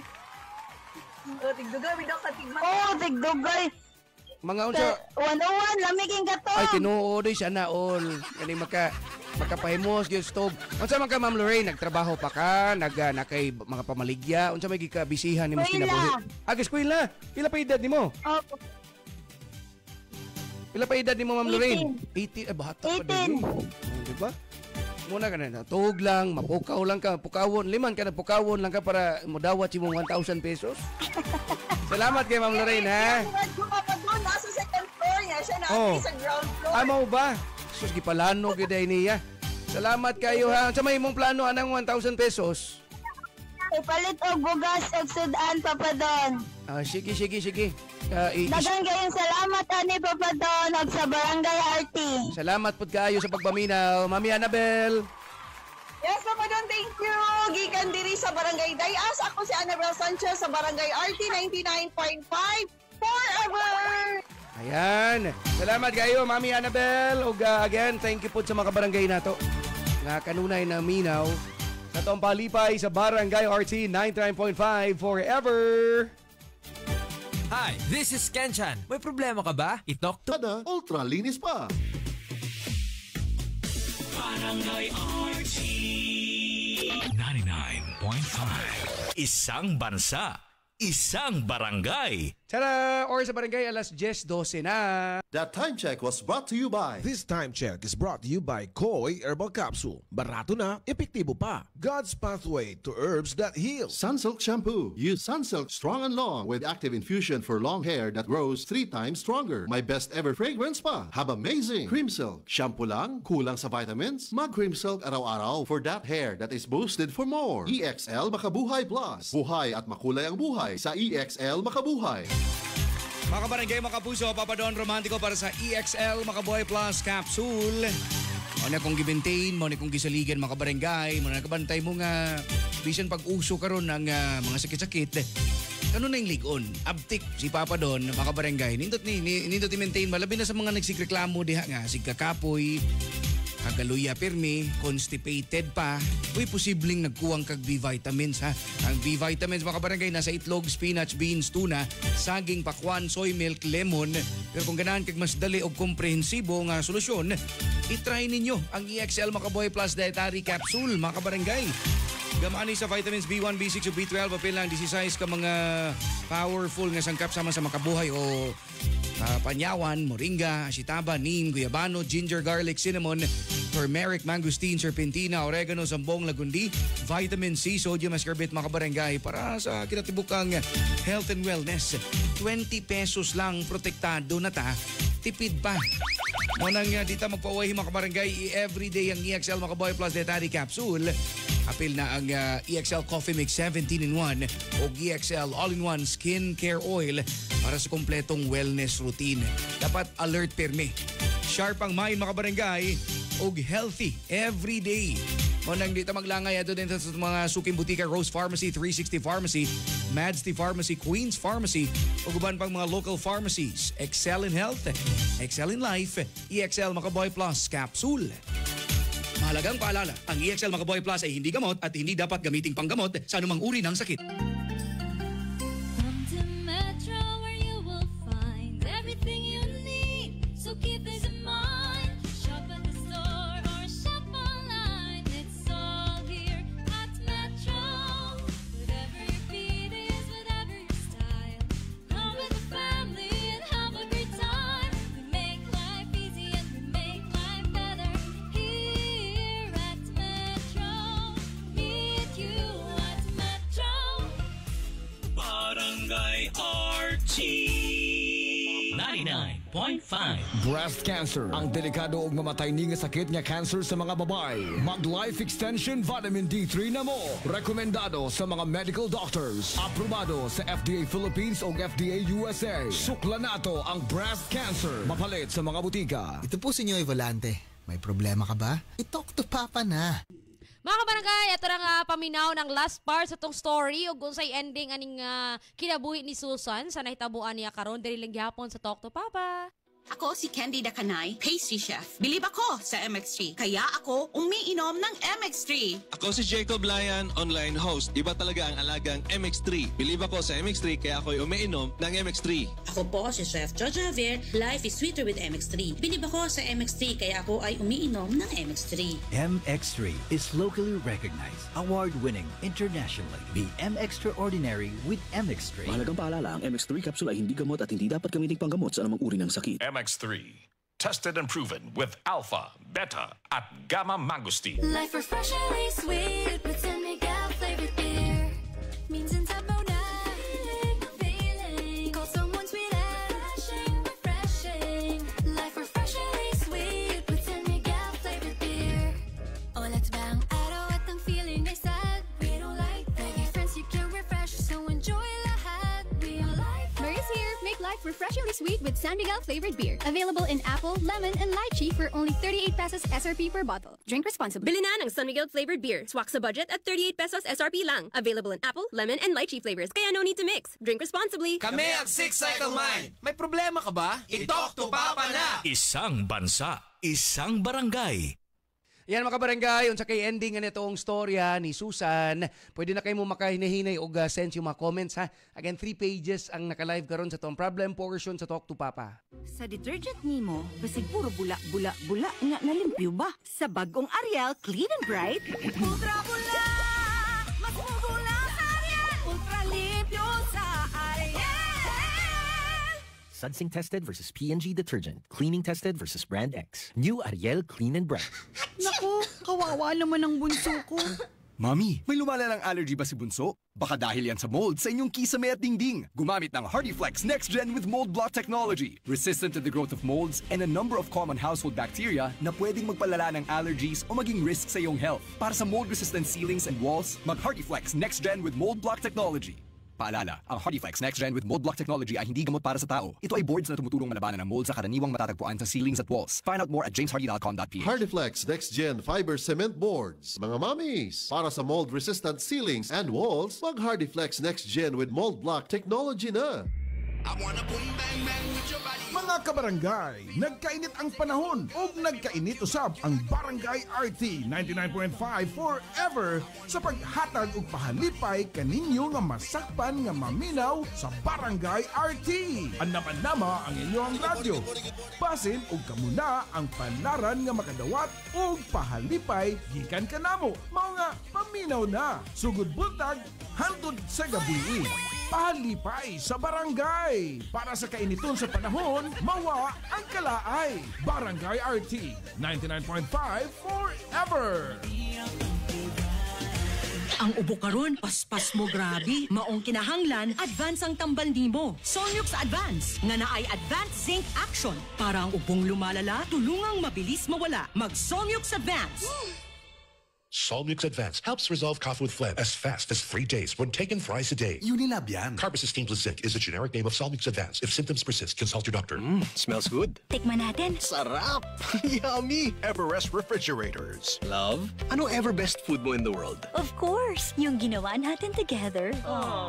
Tigdugay bitaw ka tigmata. Tigdugay. Mga unsa 101 lamiging gato. Ay tinuod siya na all. Kani makapahimos gyud stove. Unsa man ka Ma'am Lorraine, nagtrabaho pa ka, nakay mga pamaligya, unsa may gikabisihan nimo kinabuhi? Eskwela. Pila pa edad nimo? Opo. Pila pa edad nimo Ma'am Lorraine? 18. Bata pa din. Di ba? Muna ka na, tuhog lang, mapukaw lang ka, pukawon, liman ka na pukawon lang ka para modawat si mong 1,000 pesos. Salamat kay Ma'am Lorraine, ha? Nasa second floor niya, siya na sa ground floor. Mo ba? Sus, gipalano giday niya. Salamat kayo, ha? Sa may mong plano, anang 1,000 pesos? Ipalit og bugas og sudan, Papa Don. Sige. Daghang kayong salamat ani Papa Don og sa Barangay RT. Salamat pud kaayo sa pagpaminaw, Mami Annabel. Yes, Papa Don, thank you. Gikan diri sa Barangay Dayas. Ako si Annabel Sanchez sa Barangay RT 99.5. Forever! Ayan. Salamat kayo, Mami Annabel. Og again, thank you po sa mga barangay nato. Nga kanunay na minaw sa itong palipay sa Barangay RT 99.5 Forever. Hi, this is Kenchan. May problema ka ba? I-talk to... Ultra linis pa. Barangay RT 99.5. Isang bansa, isang barangay. Tara! Or sa barangay, alas 10:12 na. That time check was brought to you by... This time check is brought to you by Koi Herbal Capsule. Barato na, epektibo pa. God's pathway to herbs that heal. Sunsilk Shampoo. Use Sunsilk Strong and Long with active infusion for long hair that grows 3 times stronger. My best ever fragrance pa. Have amazing. Cream Silk. Shampoo lang? Kulang sa vitamins? Mag Cream Silk araw-araw for that hair that is boosted for more. EXL Makabuhay Plus. Buhay at makulay ang buhay sa EXL Makabuhay. Mga kabarangay, mga kapuso, Papa Don Romantico para sa EXL Makabuhay Plus Capsule. Muna kong gi-maintain, muna kong gisaligan mga kabarangay, muna nakabantay mo nga bisan pag-uso karon ng mga sakit-sakit. Ano na yung ligon? Abtik si Papa Don, mga kabarangay. Nindot i-maintain, malabi na sa mga nagsigreklamo diha nga, sigkakapoy, kagaluya pirmi, constipated pa, uy posibleng nagkuwang kag B-vitamins ha. Ang B-vitamins mga kabarangay nasa itlog, spinach, beans, tuna, saging, pakwan, soy milk, lemon. Pero kung ganahan kag mas dali og komprehensibo nga solusyon, i-try ninyo ang EXL Makabuhay Plus Dietary Capsule mga kabarangay. Gamani sa vitamins B1, B6 o B12 apil lang 16 ka mga powerful nga sangkap sama sa makabuhay o panyawan, moringa, asitaba, neem, guyabano, ginger, garlic, cinnamon, turmeric, mangosteen, serpentina, oregano, sambong, lagundi, vitamin C, sodium, ascorbate, mga kabarangay para sa kinatibukang health and wellness. 20 pesos lang protektado na ta, tipid pa. Munang dita magpauwi mga kabarangay, everyday ang EXL Makaboy Plus Detari Capsule. Apil na ang EXL Coffee Mix 17-in-1 o EXL All-in-One Skin Care Oil para sa kompletong wellness routine. Dapat alert perme. Sharp ang mind mga kabarangay o healthy everyday. Munang dito maglangay ato din sa mga suking butika Rose Pharmacy, 360 Pharmacy, Madsty Pharmacy, Queens Pharmacy o guban pang mga local pharmacies. Excel in health, excel in life, EXL Makaboy Plus Capsule. Mahalagang paalala, ang EXL Makaboy Plus ay hindi gamot at hindi dapat gamiting panggamot sa anumang uri ng sakit. Come to Metro where you will find everything you need. So keep this in mind. Shop at the store or shop online. It's all here at Metro. Whatever your beat is, whatever your style. Come with the family and have a great time. We make life easy and we make life better. Here at Metro. Meet you at Metro. Barangay RT 99.5. Breast cancer. Ang delikado ug mamatay ni nga sakit nga cancer sa mga babae. Mag Life Extension Vitamin D3 na mo. Rekomendado sa mga medical doctors. Aprobado sa FDA Philippines ug FDA USA. Sukla nato ang breast cancer. Mapalit sa mga butika. Ito po si Nyoy Volante. May problema ka ba? I-talk to Papa na. Mga kabarangay, ito na nga paminaw ng last part sa tong story o gunsay ending aning kinabuhi ni Susan sa nahitabuan niya karon diri lang gyapon sa Talk to Papa. Ako si Candy Dakanay, pastry chef. Bilib ako sa MX3, kaya ako umiinom ng MX3. Ako si Jacob Layan, online host. Iba talaga ang alagang MX3. Bilib ako sa MX3, kaya ako'y umiinom ng MX3. Ako po si Chef Jojo Javier, life is sweeter with MX3. Bilib ako sa MX3, kaya ako ay umiinom ng MX3. MX3 is locally recognized, award-winning internationally. Be MX-traordinary with MX3. Mahalagang paalala, ang MX3 capsule ay hindi gamot at hindi dapat gamiting panggamot sa anumang uri ng sakit. MX3. Tested and proven with alpha, beta, at gamma mangosteen. Life refreshingly sweet with San Miguel flavored beer. Minsan sabaw na feeling. Call someone sweet and refreshing. Life refreshingly sweet with San Miguel flavored beer. Oh, let's bang araw at ang feeling ay sad. We don't like reggae friends, you can refresh, so enjoy lahat. We all like Mary's here. Make life refreshingly sweet with San Miguel flavored beer. Available in apple, lemon, and lychee for only 38 pesos SRP per bottle. Drink responsibly. Bili na ng San Miguel flavored beer. Swak sa budget at 38 pesos SRP lang. Available in apple, lemon, and lychee flavors. Kaya no need to mix. Drink responsibly. Kami ang Six Cycle Mind. May problema ka ba? I-talk to Papa na! Isang bansa, isang barangay. Yan mga barangay, unsa kay ending nga nitong storya ni Susan. Pwede na kayo mo makahinahinay o send yung mga comments ha. Again, 3 pages ang naka-live karon sa tong problem portion sa Talk to Papa. Sa detergent nimo, basig puro bula-bula-bula nga nalimpyo ba? Sa bagong Ariel Clean and Bright, ultra bula! Mas mubula sa Ariel! Ultra limpyo sa Ariel! Sudsing tested versus P&G detergent. Cleaning tested versus Brand X. New Ariel Clean and Bright. Naku, kawawa naman ang bunso ko. Mami, may lumala ng allergy ba si Bunso? Baka dahil yan sa mold sa inyong kisame at dingding. Gumamit ng HardyFlex Next Gen with Mold Block Technology. Resistant to the growth of molds and a number of common household bacteria na pwedeng magpalala ng allergies o maging risk sa iyong health. Para sa mold-resistant ceilings and walls, mag HardyFlex Next Gen with Mold Block Technology. Paalala, ang HardyFlex Next Gen with Mold Block Technology ay hindi gamot para sa tao. Ito ay boards na tumutulong malabanan ng mold sa karaniwang matatagpuan sa ceilings at walls. Find out more at jameshardy.com.ph. HardyFlex Next Gen Fiber Cement Boards. Mga mamis, para sa mold-resistant ceilings and walls, mag HardyFlex Next Gen with Mold Block Technology na. Mga kabarangay, nagkainit ang panahon o nagkainit usab ang Barangay RT 99.5 forever sa paghatag og pahalipay kaninyo nga masakpan nga maminaw sa Barangay RT. Anama ang inyong radyo. Basin og kamuna ang panaran nga makadawat og pahalipay gikan kanamo. Mao nga paminaw na. Sugod buntag hantod sa gabi. Pahalipay sa barangay. Para sa kainiton sa panahon, mawa ang kalaay. Barangay RT 99.5 forever. Ang ubo karon, paspas mo grabe. Maong kinahanglan, advance ang tambal nimo. Solmux Advance, nga naay Advanced Zinc Action. Para ang ubong lumalala, tulungang mabilis mawala. Mag-Solmux Advance. Solmux Advance helps resolve cough with phlegm as fast as 3 days when taken thrice a day. Unilab yan. Carbamazepine plus zinc is a generic name of Solmux Advance. If symptoms persist, consult your doctor. Smells good. Tikman natin. Sarap! Yummy! Everest Refrigerators. Love, ano ever best food mo in the world? Of course, yung ginawa natin together.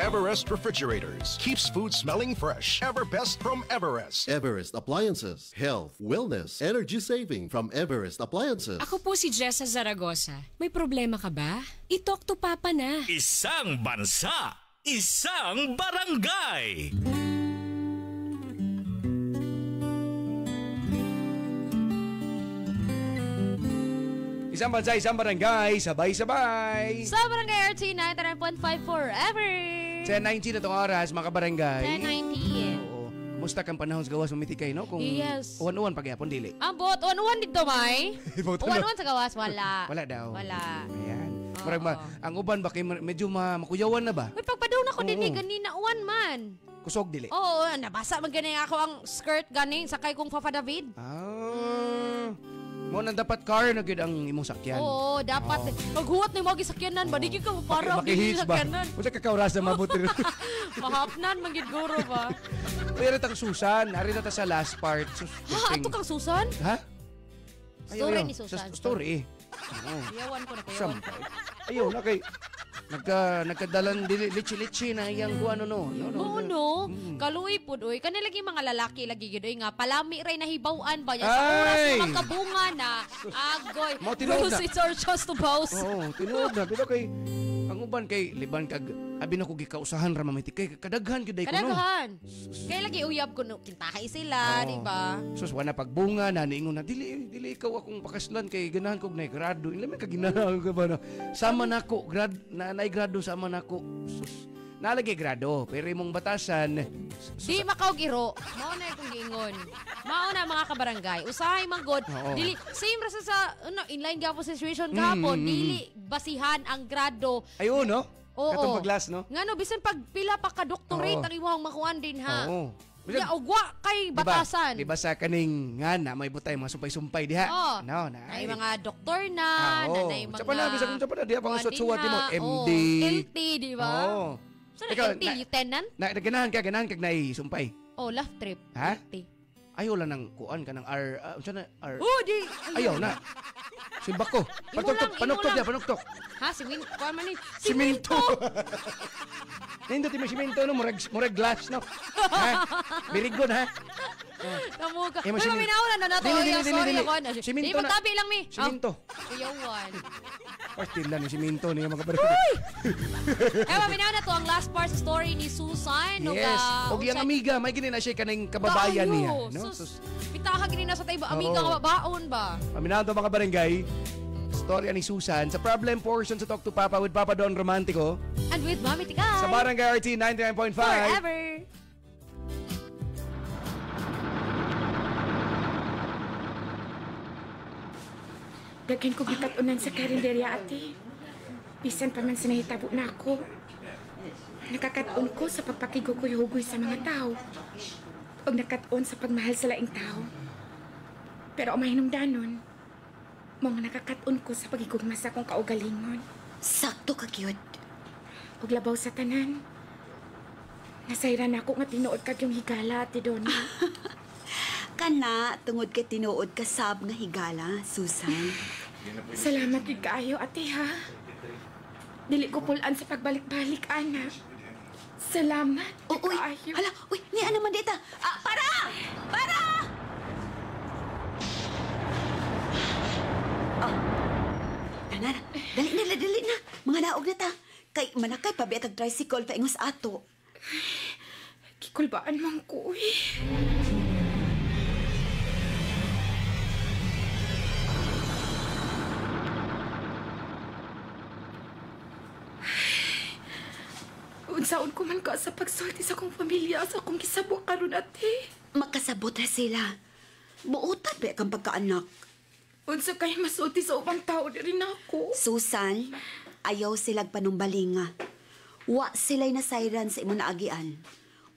Everest Refrigerators. Keeps food smelling fresh. Ever best from Everest. Everest Appliances. Health, wellness, energy saving from Everest Appliances. Ako po si Jessa Zaragoza. May problema ka ba? I-talk to Papa na. Isang bansa, isang barangay. Isang bansa, isang barangay, sabay-sabay. Sa Barangay RT 99.5 forever. 10:19 na itong oras, mga barangay. 10:19. Musta kang panahon sa gawas mamitikay, no? Kung yes. uwan-uwan pagyapon dili. Ang bot, uwan-uwan dito, may? Uwan-uwan sa gawas, wala. Wala daw. Wala. Ayan. Marag ang uban ba kay medyo makuyawan na ba? Uy, pagpadaw na ko din ganina, uwan man. Kusog dili. Oo, nabasa man ganing ako ang skirt ganing sakay kong Papa David. Mo nang dapat car na gid ang imong sakyan. Oo, dapat. Maghuwat ni mo gisakyanan ba? Di ka para makihits ba? Unsa ka kauras na mabuti. Mahapnan man gid guro ba? Pero tang Susan, ari na ta sa last part. Ha, ato kang Susan? Ha? Story ni Susan. Story. Yawan ko na ko yawan. Ayaw na kay nagkadalan litchi-litchi na iyang kuano no. Oo no. Kaluoy pud oy kanila lagi mga lalaki lagi gid oy nga palami ray nahibaw-an ba niya sa oras na magkabunga na. Agoy. It's our chance to boast. Oo, tinuod na pero kay ang uban kay liban kag abi na ko gikausahan ra mamiti kay kadaghan gyud day ko no. Kadaghan. Kay lagi uyab ko no kintahay sila, di ba? Sus wala pagbunga na niingon na dili ikaw akong pakaslan kay ganahan kog nay grado. Ilami ka ginahan ko ba no. Sama nako grad na nay grado sama nako. Sus nalagi grado pero imong batasan di makaw giro. Mao na akong giingon. Mao na mga kabarangay. Usahay manggod. Dili same ra sa inline gapon situation kahapon. Dili basihan ang grado. Ayo no. Katong paglas no. Ngano bisan pag pila pa ka doctorate ang imong makuan din ha. Oo. Ya ugwa kay batasan. Diba sa kaning nga na may butay mga sumpay-sumpay diha. No, na. Ay mga doktor na, nanay mga. Sa pana bisa kung sa pana diha pang suwat mo MD. LT di ba? Oo. So LT lieutenant? Ganahan kag nay sumpay. Oh, left trip. Ha? LT. Ayaw lang ng kuan ka ng R. Unsa na R? Oh, di. Ayaw na. Simbak ko. Panuktok dia, panuktok. Ha, kuan man ni. Simento. Nindot yung simento no, murag glass no. Ha? Very good ha. Kamuka. Pero minaw na nato. Sorry ako. Di mo tabi lang mi. Simento. Kuyawan. Pastila ni simento ni mga kabarangay. Minaw na to ang last part sa story ni Susan. Yes. Og yang amiga, may gini na siya kaning kababayan niya. No? Pitaha gini na sa tayo. Amiga nga baon ba? Paminaw to mga barangay. Storya ni Susan sa problem portion sa Talk to Papa with Papa Don Romantico. And with Mami Tikay. Sa Barangay RT 99.5. Forever. Daghan ko gikatunan sa karinderya ate. Bisan pa man sa nahitabo na ako. Nakakatuon ko sa pagpakigugoy-hugoy sa mga tao. O nakatuon sa pagmahal sa laing tao. Pero ang mahinungdanon, mga nakakatuon ko sa pagigugma sa akong kaugalingon. Sakto ka, cute. Og labaw sa tanan. Nasayran ako nga tinuod kag yung higala, Ate Donna. Kana, tungod ka tinuod ka sab nga higala, Susan. Salamat gid kaayo, ate ha. Dili ko pulan sa pagbalik-balik, ana. Salamat. Uy, hala, uy, niya naman dita. Para! Para! Nana, dali na. Mga naog na ta. Kay manakay pabiat ang tricycle pa ingos ato. Kikulbaan man ko, uy. Unsaon ko man ka sa pagsulti sa akong pamilya sa akong gisabo karon ate. Makasabot na sila. Buutan ba kang pagkaanak? Unsa kay masulti sa ubang tao diri nako? Susan, ayaw silag panumbalinga. Wa sila'y nasayran sa imo naagian.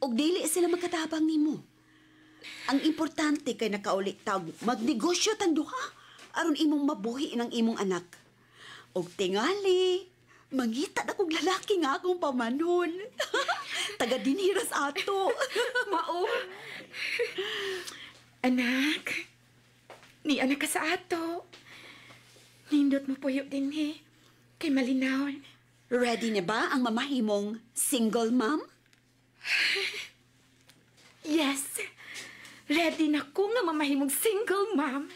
Og dili sila magkatabang nimo. Ang importante kay nakaulit tag magnegosyo tan duha aron imong mabuhi ng imong anak. Og tingali, mangita na kong lalaki nga akong pamanon. Taga diniras ato. Mao. Anak, ni anak ka sa ato. Nindot mo puyo din kay malinawon. Ready na ba ang mamahimong single mom? Yes. Ready na ko nga mamahimong single mom.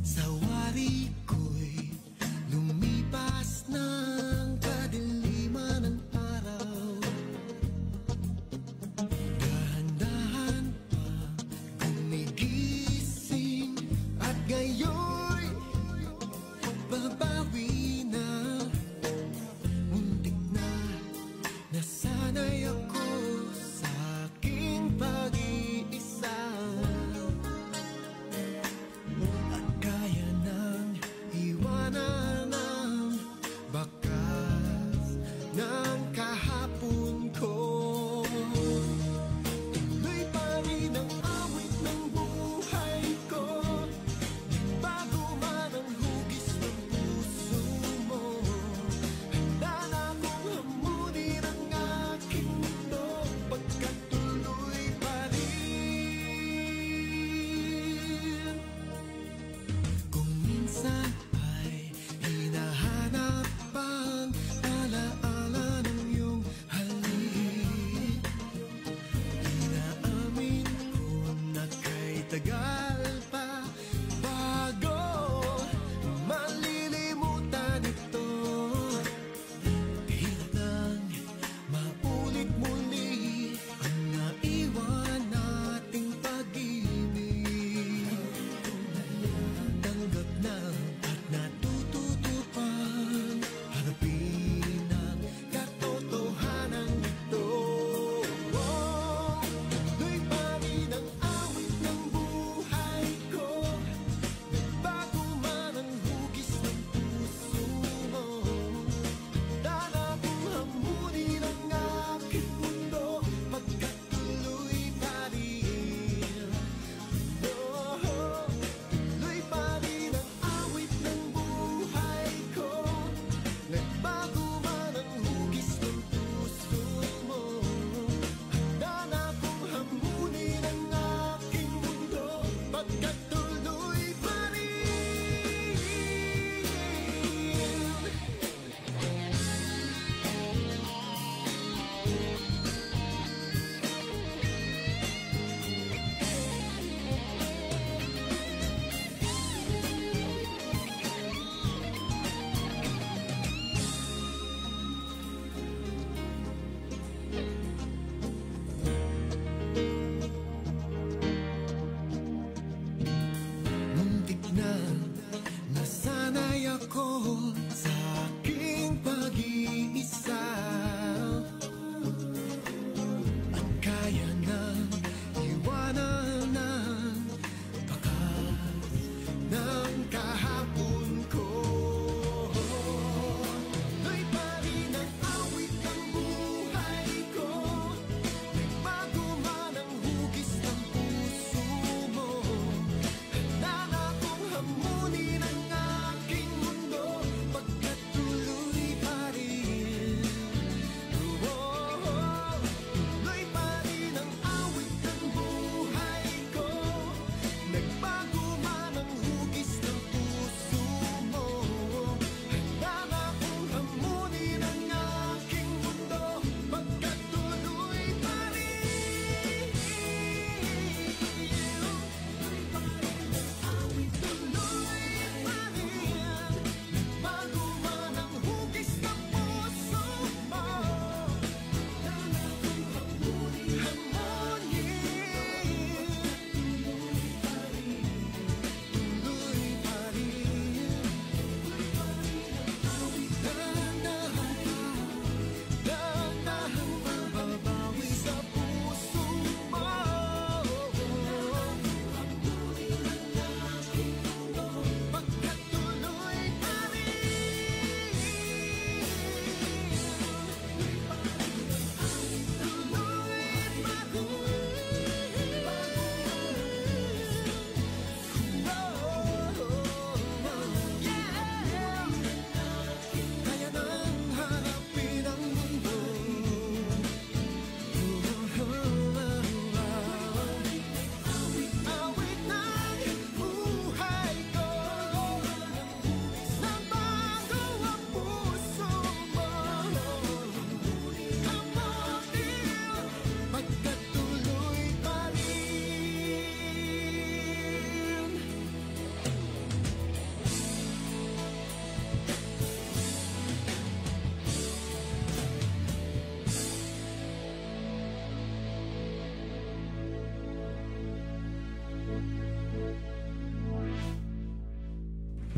Sa wari ko'y lumipas ng kadiliman ng araw. Dahan-dahan pa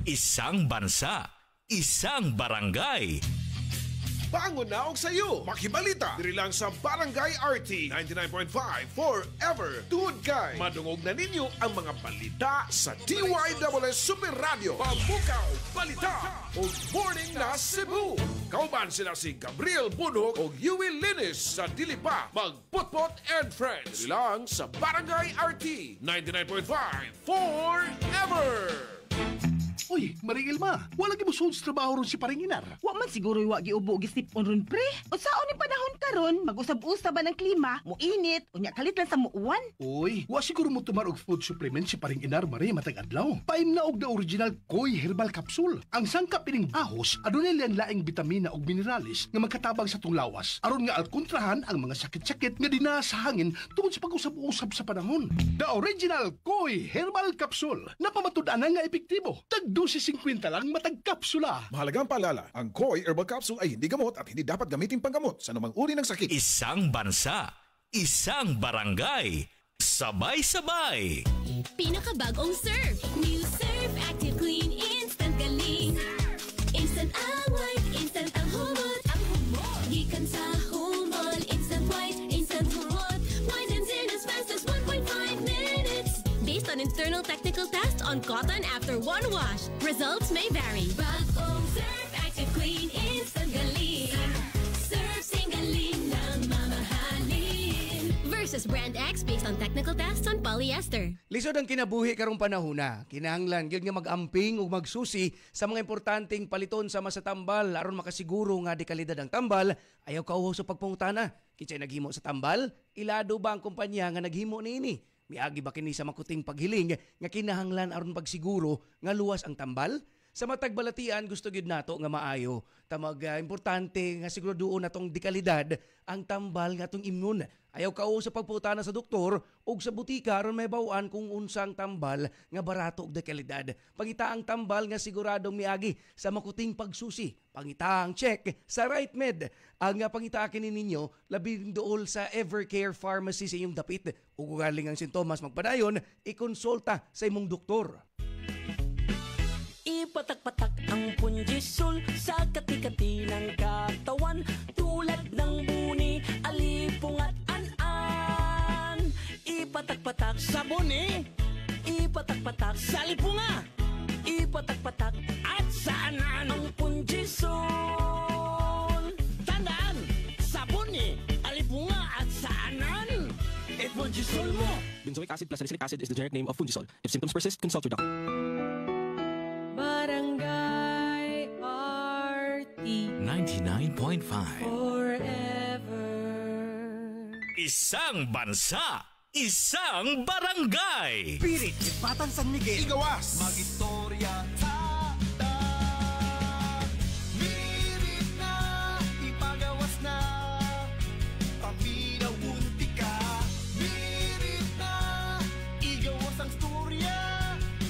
Isang bansa, isang barangay. Bangon na og sayo. Makibalita diri lang sa Barangay RT 99.5 forever. Tungod kay madungog na ninyo ang mga balita sa DYWS Super Radio. Pambukaw, balita o Morning na Cebu. Kauban sila si Gabriel Bunhog o Yui Linis sa Dilipa. Magpotpot and Friends. Diri lang sa Barangay RT 99.5 forever. Uy, Maring Ilma, wala gibusun sa trabaho ron si Paringinar. Wa man siguro wa giubo gisipon ron pre. O saon ni panahon karon, mag-usab-usab ba ng klima, moinit, unya kalit lang sa muuwan. Uy, wa siguro mo tumar og food supplement si Paringinar Marie matag adlaw. Paim na og the original Koi Herbal Capsule. Ang sangkap ining ahos adunay lang laing bitamina ug mineralis nga magkatabang sa tong lawas. Aron nga alkontrahan ang mga sakit-sakit nga dinaa sa hangin tungod sa pag-usab-usab sa panahon. The original Koi Herbal Capsule. Napamatud-anan nga epektibo. Dosis 50 lang matag kapsula. Mahalagang paalala, ang Koi Herbal Capsule ay hindi gamot at hindi dapat gamitin panggamot sa anumang uri ng sakit. Isang bansa, isang barangay, sabay-sabay. Pinakabagong Surf. New Surf Active Clean Instant Galing. Instant ang white, instant ang humot. Ang humot. Gikan sa humol. Instant white, instant humot. Whitens in as fast as 1.5 minutes. Based on internal technical tests on cotton after one wash. Results may vary. Bagong Surf Active Clean Instant Galing. Surf Singaling na mamahalin. Versus Brand X based on technical tests on polyester. Lisod ang kinabuhi karong panahona. Kinahanglan gyud nga mag-amping ug magsusi sa mga importanteng paliton sama sa tambal aron makasiguro nga di kalidad ang tambal, ayaw kauhaw sa pagpangutana. Kinsay naghimo sa tambal? Ilado ba ang kumpanya nga naghimo niini? Miagi ba kini sa makuting paghiling nga kinahanglan aron pagsiguro nga luwas ang tambal? Sa matag balatian gusto gyud nato nga maayo tamag importante nga siguraduon natong dekalidad ang tambal nga atong imnon. Ayaw kao sa pagputana sa doktor ug sa butika aron may bawaan kung unsang tambal nga barato ug dekalidad. Pangita ang tambal nga siguradong miagi sa makuting pagsusi. Pangita ang check sa RightMed. Ang pangita kini ninyo labing duol sa Evercare Pharmacy sa inyong dapit. Ug galing ang sintomas magpadayon, ikonsulta sa imong doktor. Ipatak-patak ang punjisol sa kati-kati ng katawan tulad ng buni, alipong at an-an. Ipatak-patak sa buni, ipatak-patak sa lipunga, ipatak-patak at sa an-an ang punjisol. Tandaan, sa buni, alipunga at sa an-an, punjisol mo. Benzoic acid plus salicylic acid is the generic name of Fungisol. If symptoms persist, consult your doctor. Barangay RT 99.5 Forever. Isang bansa, isang barangay. Pirit, Patang San Miguel, Igawas, Magistorya, Tata. Mirit na, ipagawas na, Paminaw, Buntika. Mirit na, igawas ang storya,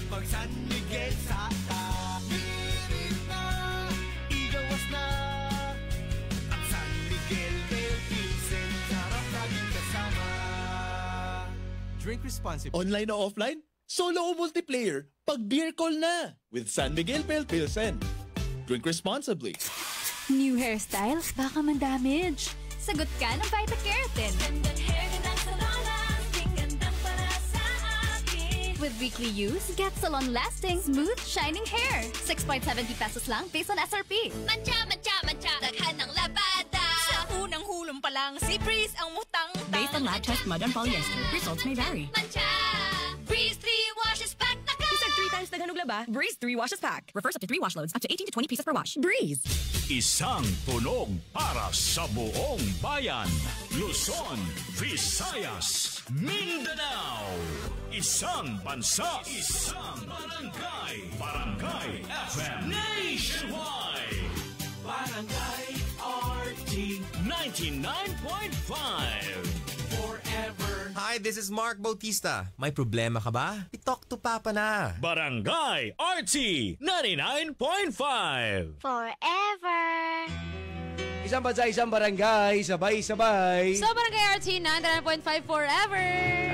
pag San Miguel sa Drink responsibly. Online o offline? Solo o multiplayer? Pag beer call na with San Miguel Pale Pilsen. Drink responsibly. New hairstyle? Baka man-damage. Sagot ka ng Vita Keratin. With weekly use, get salon-lasting, smooth, shining hair. 6.70 pesos lang based on SRP. Mancha, mancha, mancha. Daghan ng labada. Sa unang hulong pa lang, si Breeze ang mutang-tang. Based on lab test mud and polyester, results may vary. Mancha. Breeze 3 washes pack na ka. Isang 3 times daghan og laba. Breeze 3 washes pack. Refers up to 3 wash loads, up to 18 to 20 pieces per wash. Breeze. Isang tunog para sa buong bayan. Luzon, Visayas, Mindanao. Isang bansa, isang barangay. Barangay FM Nationwide. Barangay RT 99.5 Forever. Hi, this is Mark Bautista. May problema ka ba? I-talk to Papa na. Barangay RT 99.5 Forever. Isang bansa, isang barangay, sabay-sabay. So, Barangay RT 99.5 Forever.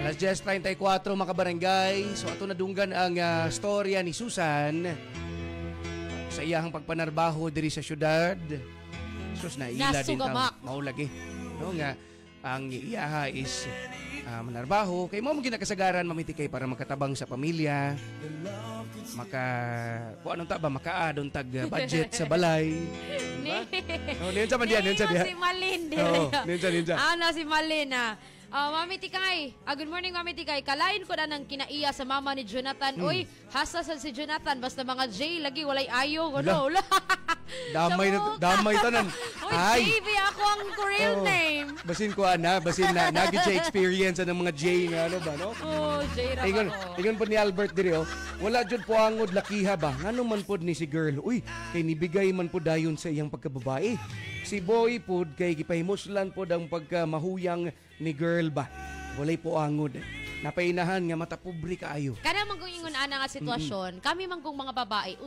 Alas 10:34 mga kabarangay. So ato nadunggan ang storya ni Susan sa iyahang pagpanarbaho diri sa syudad. Sus na ila din Nasugamak. mao lagi. No nga ang iyaha is manarbaho kay mo ginakasagaran mamitikay para makatabang sa pamilya. Kung anong taba makaadon tag budget sa balay. Diba? No, niyan sa man diyan, niyan sa diyan. Si Malin. Oo, niyan sa. Ano si Malin Mami Tikay, good morning Mami Tikay. Kalain ko na ng kinaiya sa mama ni Jonathan. Uy, hasasan si Jonathan. Basta mga J, lagi walay ayo. Wala. Damay tanan. Uy, JV ako ang real name. Basin ko basin na nagid sa experience ng mga J nga ano ba no? Oh, J ra ako. Ingon po ni Albert diri wala jud po angod lakiha ba? Ngano man pod ni si girl. Uy, kay nibigay man po dayon sa iyang pagkababae. Si boy pod kay gipahimuslan pod ang pagkamahuyang ni girl ba. Walay po angod. Napainahan nga mata pobre kaayo. Kana man kung ingon ana nga sitwasyon, kami man kung mga babae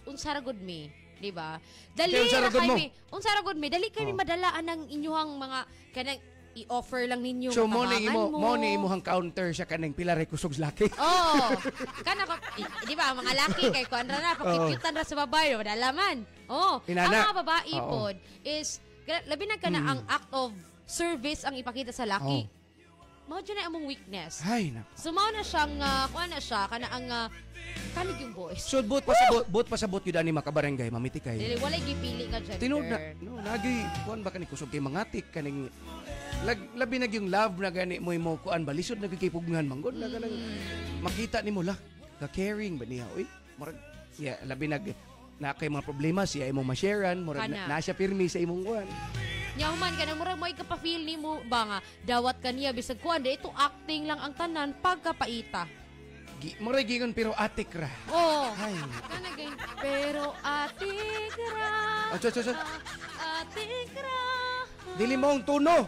unsa ra gud mi, di ba? Dali ra kami. Unsa ra gud mi, dali kami madalaan ng inyuhang mga kanang i-offer lang ninyo so, mo ni imuhang counter siya kanang pila ray kusog laki. Oh. Kana ko, di ba, mga laki kay kuan ra na, pakikyutan ra sa babae, madala man. Oh, ang mga babae pod is labi na kana ang act of service ang ipakita sa laki. Mao dyan na among weakness. Ay, naku. So, mao na siyang, kuha na siya, kana ang, kanig yung boys. So, buot pasabot yun ani makabarangay, mamitikay. Dili, walay gipili ka dyan. Tinood na, no, nagi, kuhan ba kaning kusog kay mangatik, kaning, labi nag yung love na gani mo kuan ba, lisod na kikipugnan, manggod na ganang, makita ni mo la, ka-caring ba niya, uy, marag, labi na kay mga problema, siya imong ma-sharean, marag, na siya pirmi sa imong kuhan. Yaman ka na, murag mo ikapafeel ni mo ba nga, dawat ka niya, bisag kuhan, ito acting lang ang tanan, pagkapaita. Murag gingon pero atik ra. Oh, kanagay, pero atik ra. Atik ra. Dili mo ang tono.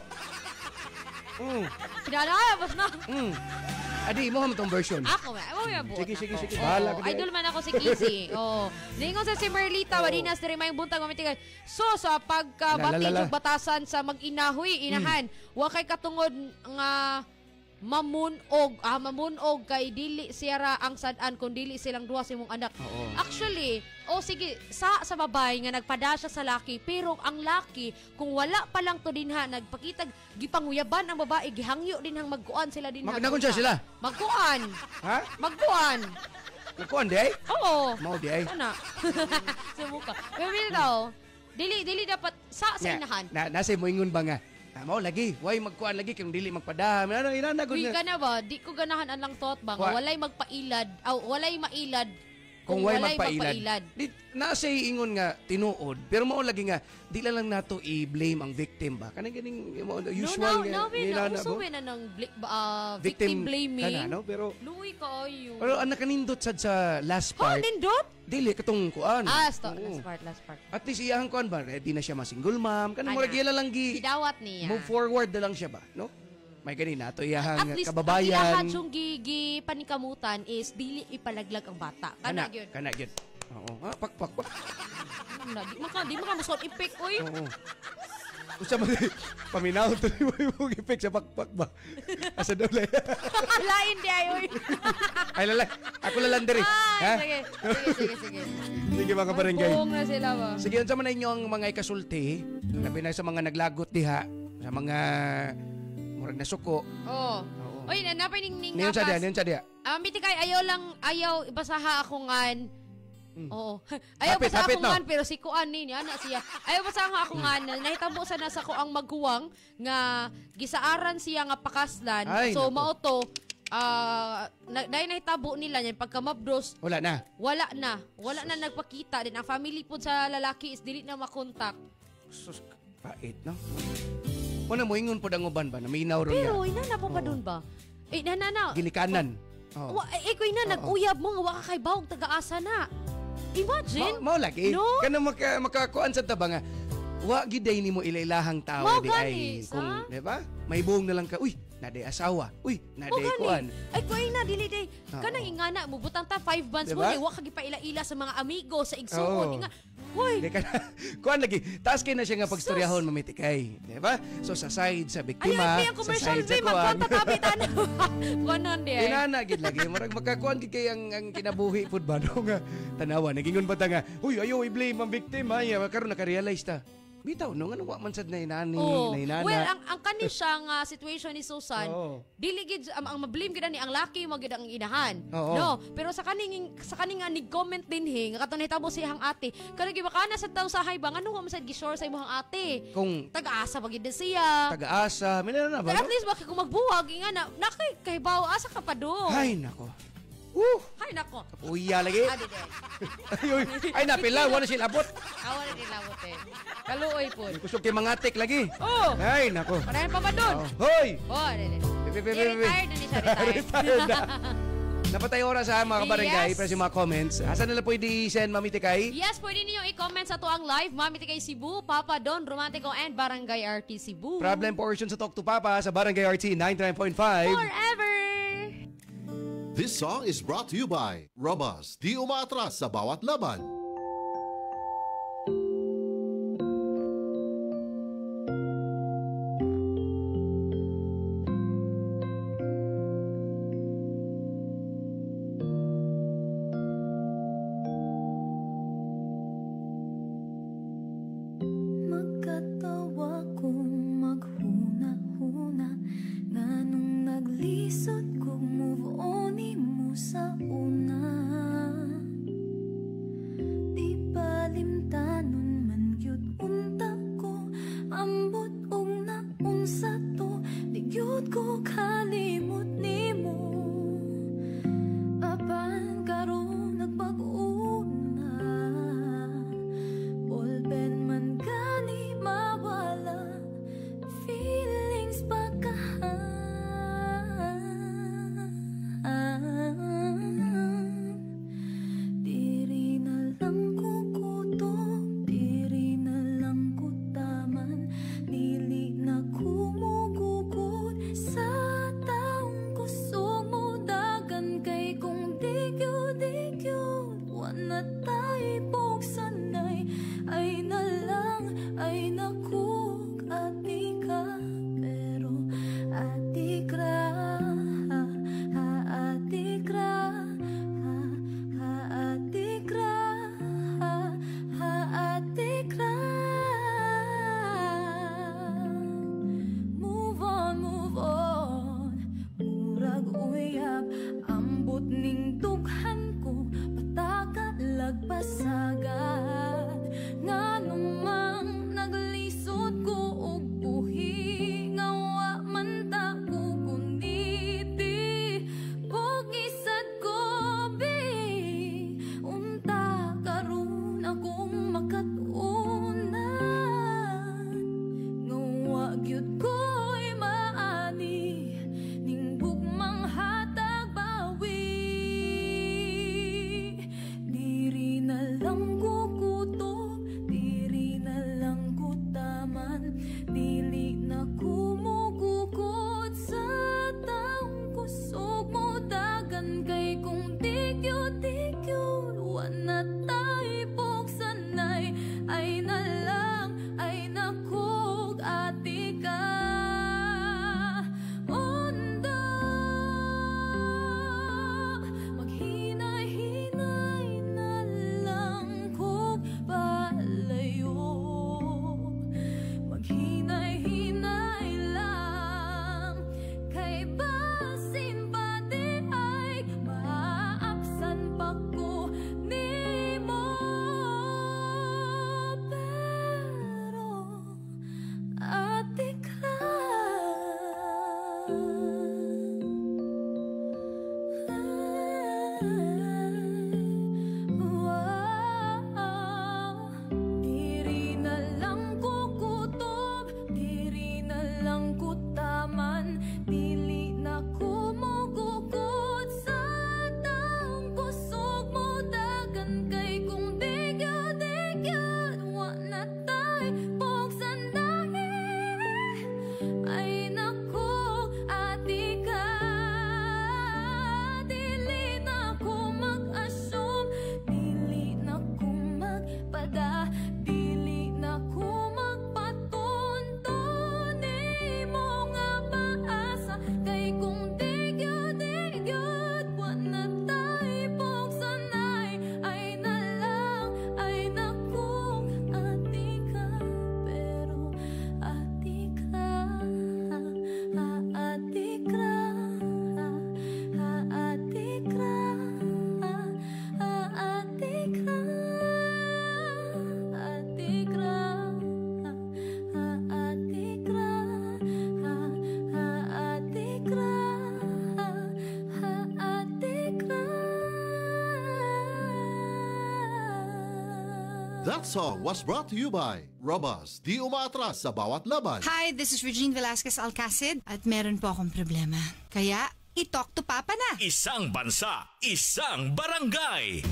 Pinalabas na. Adi, mo tong version. Ako ba? Sige. Bahala ka. Idol man ako si Kizzy. Ningon sa si Merlita, wadinas na rin may buntag mamitigay. So, sa pagkabati yung batasan sa mag-inahoy, inahan, wakay katungod nga mamunog kay dili siyara ang sad-an kung dili silang duha sa imong anak. Actually, sige, sa babae nga nagpada siya sa laki, pero ang laki kung wala pa lang to dinha nagpakita gipanguyaban ang babae, gihangyo dinhang magkuan sila dinha. Magnagon siya sila. Magkuan. Ha? Magkuan. Magkuan di ay? Oo. Mao di ay. Sana. Sumuka. Pero daw, dili dapat sa inahan. Nasa mo ingon ba nga? Mao lagi, way magkuan lagi kung dili magpadam. Ano inanagod na. Gana ba? Di ko ganahan ang lang thought ba nga walay magpailad, walay mailad kung walay magpailad. Nasa ingon nga tinuod, pero mao lagi nga di lang nato i-blame ang victim ba. Kanang ganing usual nga. Usuwin na ng victim blaming. Kana, no? Pero luwi kayo. Pero ang nakanindot sad sa last part. Nindot? Dili katong kuan. Last part. At least iyang kuan ba, ready na siya ma-single mom. Kanang murag ila lang gidawat niya. Move forward na lang siya ba, no? May ganin nato iyang kababayan. At least ang iyang panikamutan is dili ipalaglag ang bata. Kana gyud. Oo. Pak. Di maka musot ipik oy. Oo. Usa man paminaw to ni mo ipik sa pakpak ba. Asa daw lay. Lain di ay oy. Ay lalay. Ako lalandiri. Ha? Sige. Sige mga barangay. Buong na sila ba? Sige, unsa man ninyo ang mga ikasulti, labi na sa mga naglagot diha, sa mga murag nasuko. Oy, napay ning Niyon sa dia. Mitikay ayaw ibasaha ako ngan. Oo. Ayaw basaha ako ngan pero si kuan ni ana siya. Ayaw basaha ako ngan nahitabo sa nasa ko ang magguwang nga gisaaran siya nga pakaslan. So mao to dahil nahitabo nila yan pagka-mabdos wala na nagpakita din ang family po sa lalaki is dili na makontak. Sus pait no. Wala mo ingon po ang uban ba na minaw ron pero inana po pa doon ba inana gilikanan ikaw ina nag-uyab mo nga waka kay bawog taga-asa na imagine mao lagi kanang makakuan sa taba nga wa giday nimo ilailahang tao di ay kung di ba may buong na lang ka uy naday asawa uy naday kuan ay kuy na dili day kanang ingana mo butang ta 5 months mo wa ka gipaila-ila sa mga amigo sa igsuon nga Hoy. Kuan lagi. Taas kay na siya nga pagstoryahon mamitikay. Di ba? So sa side sa biktima, Ayaw, ang sa commercial, side sa Ray. kuan. Magkonta tabi tanan. Kuanon di ay. Inana gid lagi. Murag magkakuan gid kay ang kinabuhi pud ba no nga tanawa. Nagingon ba ta nga, "Uy, ayaw i-blame ang biktima." Ya karon naka-realize ta. Bitaw no nga wa man sad na inani, na inana. Well, ang kani siyang situation ni Susan, Oo. dili gid ang ma-blame gid ni ang laki mo gid ang inahan. Oo. No, pero sa kaning nga ni-comment din nga katon hitabo si hang ate. Kana gi baka na sa taw sahay ba ngano mo sad gi-sure sa imong ate. Kung Taga-asa ba gid siya. taga-asa, minana na ba? At least baka kung magbuwag nga na kay bawo asa ka pa do. Ay nako. Hay nako. Uya lagi. Adi de. Ay napila wala sila abot. Awa na nila bote. Kaluoy po. Kusog kay mangatik lagi. Oh. Ay nako. Parahan pa ba doon? Hoy. Oh, dede. Retired Retired na ni siya, retired. Retired na. Napatay oras sa mga kabarangay, Yes. press yung mga comments. Asan nila pwede i-send, Mami Tikay? Yes, pwede niyo i-comment sa to ang live. Mami Tikay Cebu, Papa Don, Romantico, and Barangay RT Cebu. Problem portion sa Talk to Papa sa Barangay RT 99.5. Forever! This song is brought to you by Robust. Di umaatras sa bawat laban. Magkatawa kong maghuna-huna nganong naglisod kong move on mo sa una. Di palimtanon man gyud unta ko ambot og naunsa to di gyud ko kalimot nimo. Apan karon nagbag-o na Ballpen man gani mawala feelings diri na lang ko kutob, diri na lang ko taman, dili na kumugugod sa taong gusto mo dagan kay kung digyod wala tayo buksanay ay na lang ay nakuk ati ka pero ati kra ati kra ati kra ati kra move on murag uyab ambot ning dughan ko pataka lagpasagad nganong mang naglisod ko og buhi nga wa man ta ko kunditi bugisad ko bi unta karon akong makatunan nga wa gyud ko'y maani ning bugmang hatag bawi diri na lang ko kutob, diri na lang ko taman, dili na kumugukod sa taong kusog mo dagan kay kung digyod wala tayo buksanay ay na lang ay nakog ati ka That song was brought to you by Robas, di umaatras sa bawat laban. Hi, this is Regine Velasquez Alcacid at meron po akong problema. Kaya, i-talk to Papa na. Isang bansa, isang barangay.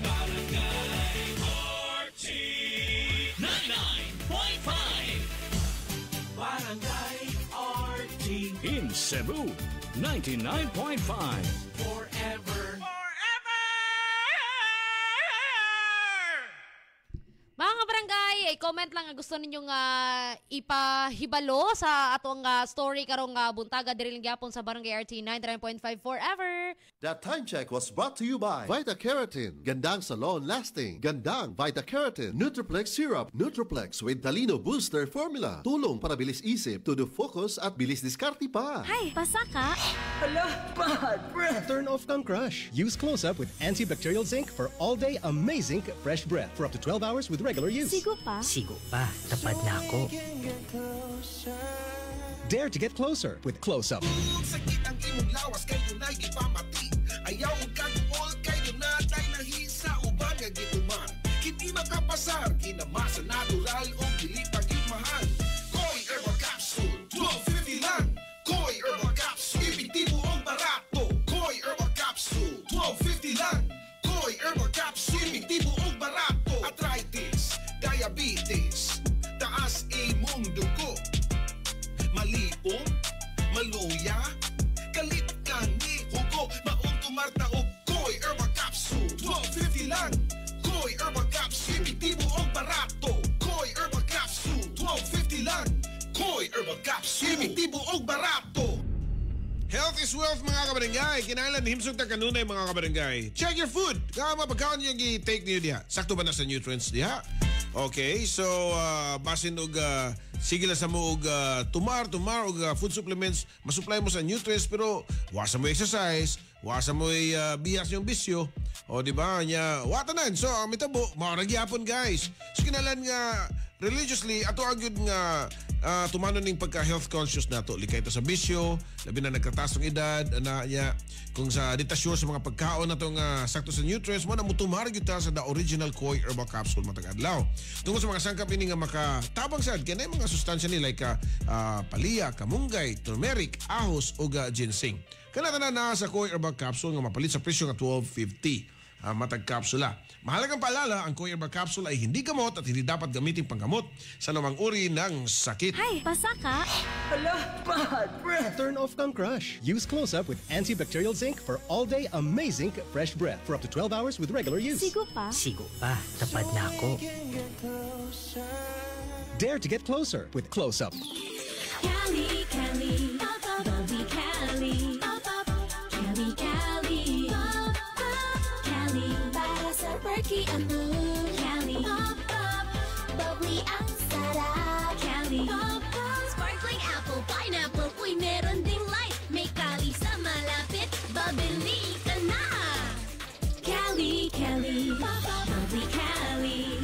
Barangay RT 99.5. Barangay RT in Cebu 99.5. Forever. Mga kabarangay, comment lang nga gusto ninyong ipahibalo sa atong story karong buntaga diri lang gyapon sa Barangay RT 99.5 Forever. That time check was brought to you by Vita Keratin. Gandang sa long-lasting. Gandang Vita Keratin. Nutriplex Syrup. Nutriplex with Talino Booster Formula. Tulong para bilis isip, to focus at bilis diskarte pa. Hay, basa ka? Hala, bad breath. Turn off kang crush. Use Close-Up with antibacterial zinc for all-day amazing fresh breath for up to 12 hours with regular use. Sigo pa? Sigo pa. Tapad na ako. Dare to get closer with Close-Up. Sakit ang imong lawas kayo na'y ipamati. Ayaw kagul kayo na tayo nahisa uban nga gituman. Hindi makapasar, kinamasa natural o dili pagimahal. Koi Herbal Capsule, 12.50 lang. Koi Herbal Capsule, epektibo ang barato. Koi Herbal Capsule, 12.50 lang. Koi Herbal Capsule, epektibo ang barato. Arthritis, diabetes, taas imong dugo. Malipong, maluya, kalit ka ni hugo, maong tumarta o Koi Herbal Capsule, 12.50 lang. Koi Herbal Capsule, epektibo ang barato. Koi Herbal Capsule, 12.50 lang. Koi Herbal Capsule, epektibo ang barato. Health is wealth, mga kabarangay. Kinahanglan himsog ta kanunay, mga kabarangay. Check your food. Kaya mapagkaon yung i-take niyo diha. Sakto ba na sa nutrients diha? Okay, so basin og sige lang sa mo og tumar og food supplements, masupply mo sa nutrients pero wasa mo exercise, wasa mo bihas yung bisyo. O di ba? Nya watanan. So ang mitabo, mao ra gyapon, guys. So kinahanglan nga religiously ato agyud nga tumano ning pagka-health conscious nato. Likay ito sa bisyo, labi na nagkataas ng edad, niya, kung sa ditasyon sa mga pagkaon na itong sakto sa nutrients mo, na mutumar kita sa the original Koi Herbal Capsule matag-adlaw. Tungkol sa mga sangkap ini nga makatabang sad, kaya mga sustansya ni like palya, kamunggay, turmeric, ahos o ginseng. Kanata na sa Koi Herbal Capsule nga mapalit sa presyo nga 12.50. Matag kapsula. Mahalagang paalala, ang Koi Herbal Capsule ay hindi gamot at hindi dapat gamitin panggamot sa namang uri ng sakit. Hay, basa ka? Hala, bad breath. Turn off kang crush. Use Close-Up with antibacterial zinc for all-day amazing fresh breath for up to 12 hours with regular use. Sigo pa? Sigo pa. Tapad na ako. Dare to get closer with Close-Up. Cali, Cali, bubbly Cali, Cali, Cali, Cali, para sa perky ang mood. Cali, bubbly ang sarap. Cali, sparkling apple, pineapple, uy meron ding light. May Cali sa malapit, babili ka na. Cali, Cali, bubbly Cali,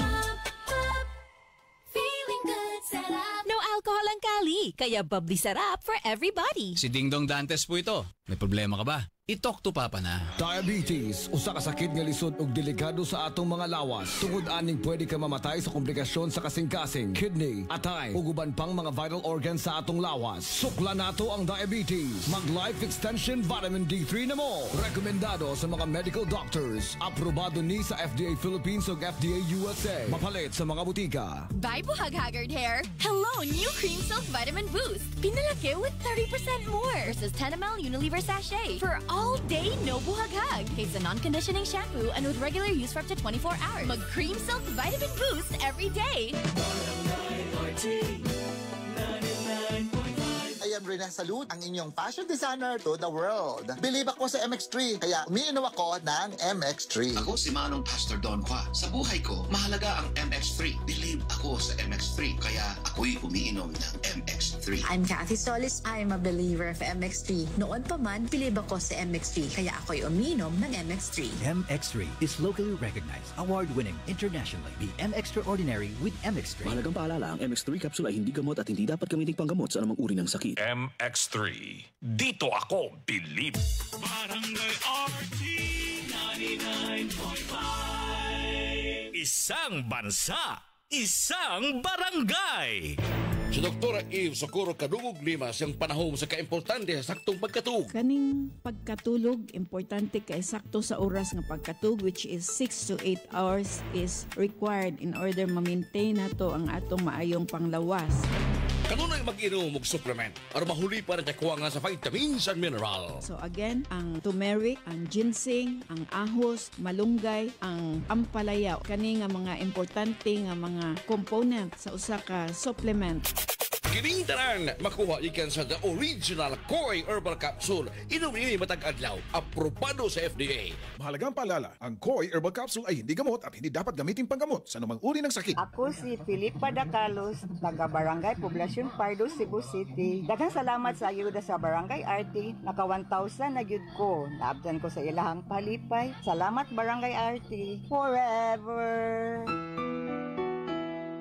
feeling good, sarap. No alcohol ang Cali, kaya bubbly sarap for everybody. Si Ding Dong Dantes po ito. May problema ka ba? I-talk to Papa na. Diabetes, usa ka sakit nga lisod ug delikado sa atong mga lawas. Tungod aning pwede ka mamatay sa komplikasyon sa kasing-kasing, kidney, atay, ug uban pang mga vital organs sa atong lawas. Sukla nato ang diabetes. Mag Life Extension Vitamin D3 na mo. Rekomendado sa mga medical doctors. Aprobado ni sa FDA Philippines ug FDA USA. Mapalit sa mga butika. Bye, buhag-haggard hair. Hello, new Cream Silk Vitamin Boost. Pinalaki with 30% more versus 10 ml Unilever sachet for all day no buhag-hag. It's a non-conditioning shampoo and with regular use for up to 24 hours. Mag Cream Silk Vitamin Boost every day. I am Rene Salud, ang inyong fashion designer to the world. Believe ako sa MX3, kaya umiinom ako ng MX3. Ako si Manong Pastor Don Qua. Sa buhay ko, mahalaga ang MX3. Believe Believe ako sa MX3, kaya ako'y umiinom ng MX3. I'm Kathy Solis. I'm a believer of MX3. Noon pa man, believe ako sa MX3, kaya ako'y umiinom ng MX3. MX3 is locally recognized, award-winning internationally. Be M-Extraordinary with MX3. Mahalagang paalala, ang MX3 capsule ay hindi gamot at hindi dapat gamitin panggamot sa anumang uri ng sakit. MX3. Dito ako believe. Barangay RT 99.5. Isang bansa, isang barangay. Si Dr. Eve Socorro Kadungog Limas ang panahon sa kaimportante sa saktong pagkatug. Kaning pagkatulog, importante kay sakto sa oras nga pagkatug, which is 6 to 8 hours is required in order ma-maintain nato ang atong maayong panglawas. Kanunay mag-inom og supplement para mahuli para nakuha nga sa vitamins and mineral. So again, ang turmeric, ang ginseng, ang ahos, malunggay, ang ampalaya, kani nga mga importante nga mga component sa usa ka supplement. Kining tanan makuha ikan sa the original Koi Herbal Capsule. Inom ini matag adlaw, aprobado sa FDA. Mahalagang paalala, ang Koi Herbal Capsule ay hindi gamot at hindi dapat gamitin panggamot sa anumang uri ng sakit. Ako si Filipa Dacalos, taga Barangay Poblacion Pardo, Cebu City. Daghang salamat sa ayuda sa Barangay RT. Naka 1,000 na gyud ko. Naabtan ko sa ilahang palipay. Salamat Barangay RT. Forever.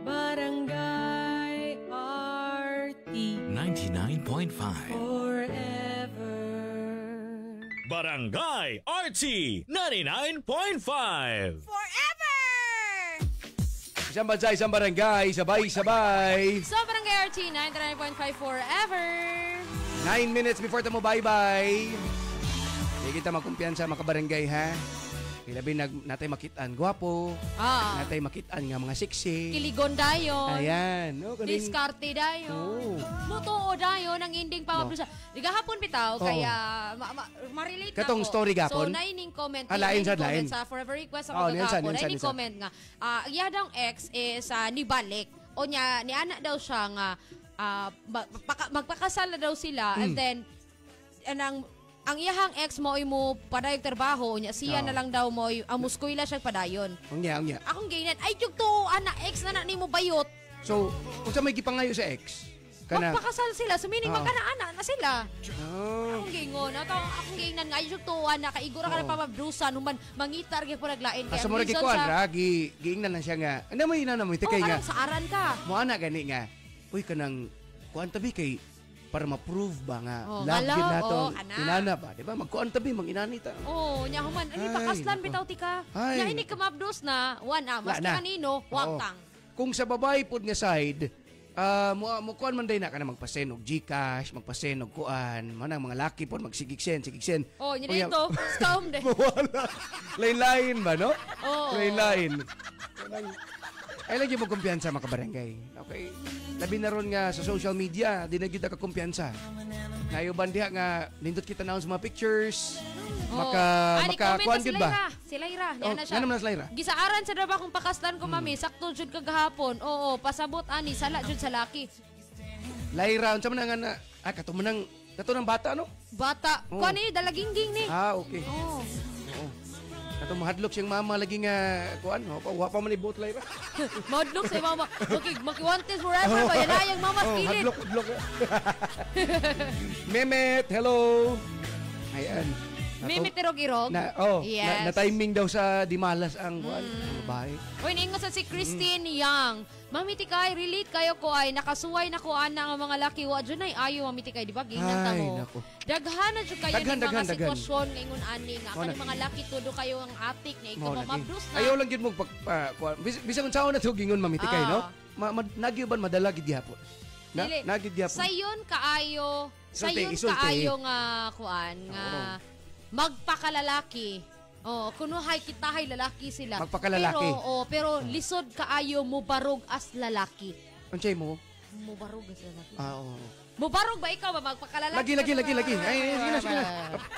Barangay RT 99.5. Forever. Barangay RT 99.5. Forever! Isang bansa, isang barangay, sabay-sabay. So, Barangay RT 99.5 forever. 9 minutes before tamo bye-bye. Hindi kita magkumpiyansa mga kabarangay, ha? Ilabi natay makitaan gwapo. Natay makitaan nga mga sexy. Kiligon dayon. Ayan. No, Diskarte dayon. Motoo dayon ang ending pamablusa. Digahapon bitaw kaya ma-relate na katong ko. story gapon. So naining comment. Lain sa Forever Request ako gahapon. Naining comment nga. Iya daw ex is nibalik. O niya ni anak daw siya nga magpakasal na daw sila and then ang iyahang ex mo padayog trabaho niya siya na lang daw mo amuskuila siya padayon. Unya. Akong gainan ay jug to ana ex na nimo bayot. So, unsa may gipangayo sa ex? Magpakasal sila, so meaning magkana-ana na sila. Akong gingon, akong gainan nga ay jug to ana kaigura ka na pamabrusa numan mangitar gyud po naglain kaya. Asa mo ra gikuan ra giingnan lang siya nga. Ano mo ina mo tikay nga. Sa aran ka. Mo ana gani nga. Uy kanang kuan tabi kay para ma-prove ba nga love yun nato inana ba, di ba? Magkuan tabi, mag-inanita. Nya human, ani pakaslan bitaw tika. Nya ini kamabdos na, mas kanino, wagtang. Kung sa babae pod nga side, mo kuan man day na ka na magpasen og GCash, magpasen og kuan, manang mga laki pod magsigigsen. Nya dito, scam de. Lain-lain ba, no? Lain-lain. Ay lagi mo kumpiyansa mga kabarangay. Okay. Labi na ron nga sa social media, di na kita ka kumpiyansa. Ngayon bandiha nga nindot kita na sa mga pictures. Maka-kuan gud ba? Si Lyra, niya na siya. Ano naman si Lyra? Gisaaran sa ba kung pakaslan ko mami, sakto jud kagahapon. Oo, pasabot ani sala jud sa laki. Lyra, unsa man nga na kato man ng bata no? Bata. Kuan ni dalagingging ni. Okay. Ato mahadlok siyang mama lagi nga kuan, wapa man ibot Lyra. Mahadlok sa mama. Okay, makiwantes forever ba yan ayang mama kilid. Hadlok. Memet, hello. Ayan. Memet irog-irog. Na timing daw sa Dimalas ang kuan, babae. Oy, ningon sa si Christine Yang. Mami Tikay, relate kayo ko ay nakasuway na ko ana nga mga laki wa dyan ay ayo Mami Tikay, di ba? Gingnan ta mo. Daghan jud kayo ng mga sitwasyon ngayon ani nga kani mga laki todo kayo ang atik nga ikaw mamabdos na. Ayaw lang gyud mo bisan unsaon na to gingon Mami Tikay, no? Nagyuban madala gid gyapon. Nagid gyapon. Sayon kaayo nga kuan nga magpakalalaki. Kunuhay kitahay lalaki sila. Magpakalalaki. Pero lisod kaayo mo barog as lalaki. Unsay mo? Mo barog as lalaki. Mubarog ba ikaw ba? Magpakalalaki? Lagi. Ay, sige na.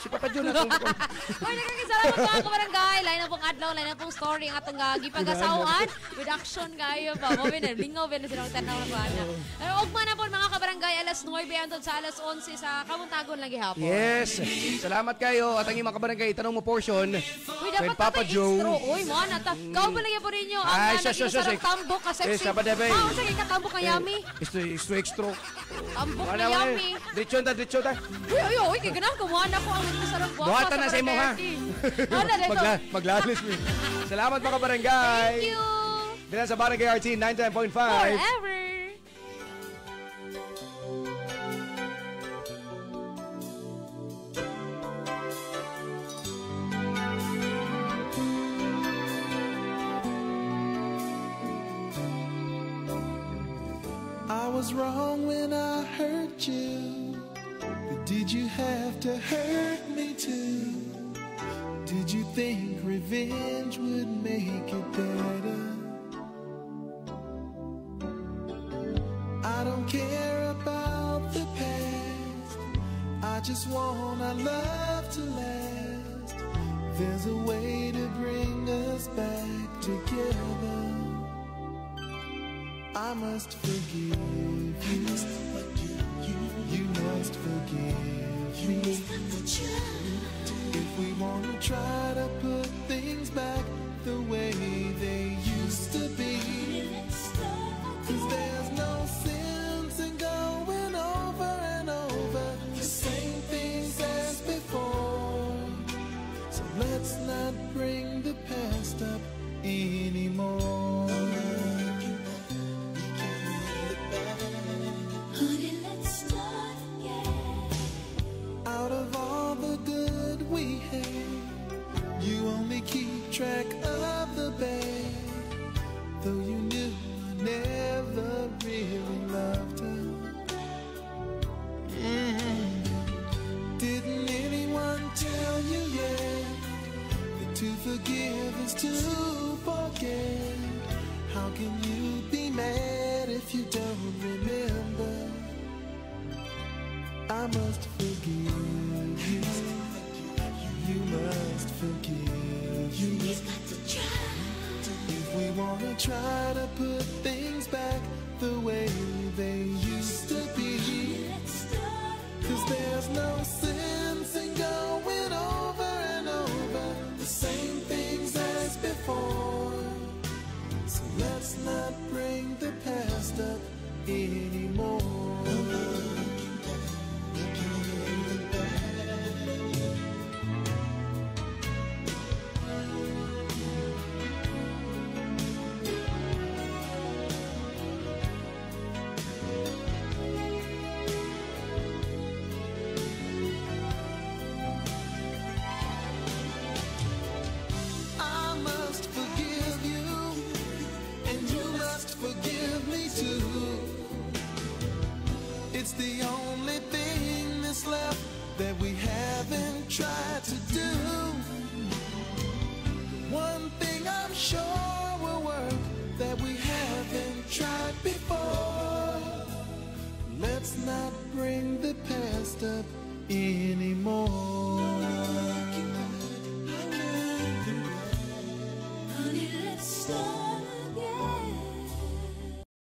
Si Papa John na to. Oy, nagkakisalamat mga kabarangay. Lain na pong adlaw, lain na pong story ang atong gipagasawan. With action kayo pa. Mo na lingaw ben silang tanaw na bana. Ugma na po mga kabarangay, alas 9 antod sa alas 11 sa Kamuntagon lang gihapon. Yes. Salamat kayo at ang mga kabarangay tanong mo portion. Uy, dapat Papa Joe. Uy, mo na ta. Kau pa lagi po ninyo. Ay, Ang sarang tambok ka sexy. Ah, sige ka tambok ka yummy. Extra. Tambok na yummy. Diretso ta. Uy, kay ganang kumuha na ko ang sarang guwapa. Buhatan na sa imo ha. Maglalis mo. Salamat mga kabarangay. Thank you. Dila sa Barangay RT 99.5. Forever. I was wrong when I hurt you, but did you have to hurt me too? Did you think revenge would make it better? I don't care about the past, I just want our love to last. There's a way to bring us back together. I must forgive you. You must forgive me. If we want to try to put things back the way they used to be. 'Cause there's no sense in going over and over the same things as before. So let's not bring the past up anymore. Out of all the good we had, you only keep track of the bad. Though you knew I never really loved her. Didn't anyone tell you yet that to forgive is to forget? How can you be mad if you don't remember? I must forgive you. You must forgive me. If we wanna try to put things back the way they used to be. 'Cause there's no sense in going over and over the same things as before. So let's not bring the past up anymore. It's the only thing that's left that we haven't tried to do. One thing I'm sure will work that we haven't tried before. Let's not bring the past up anymore.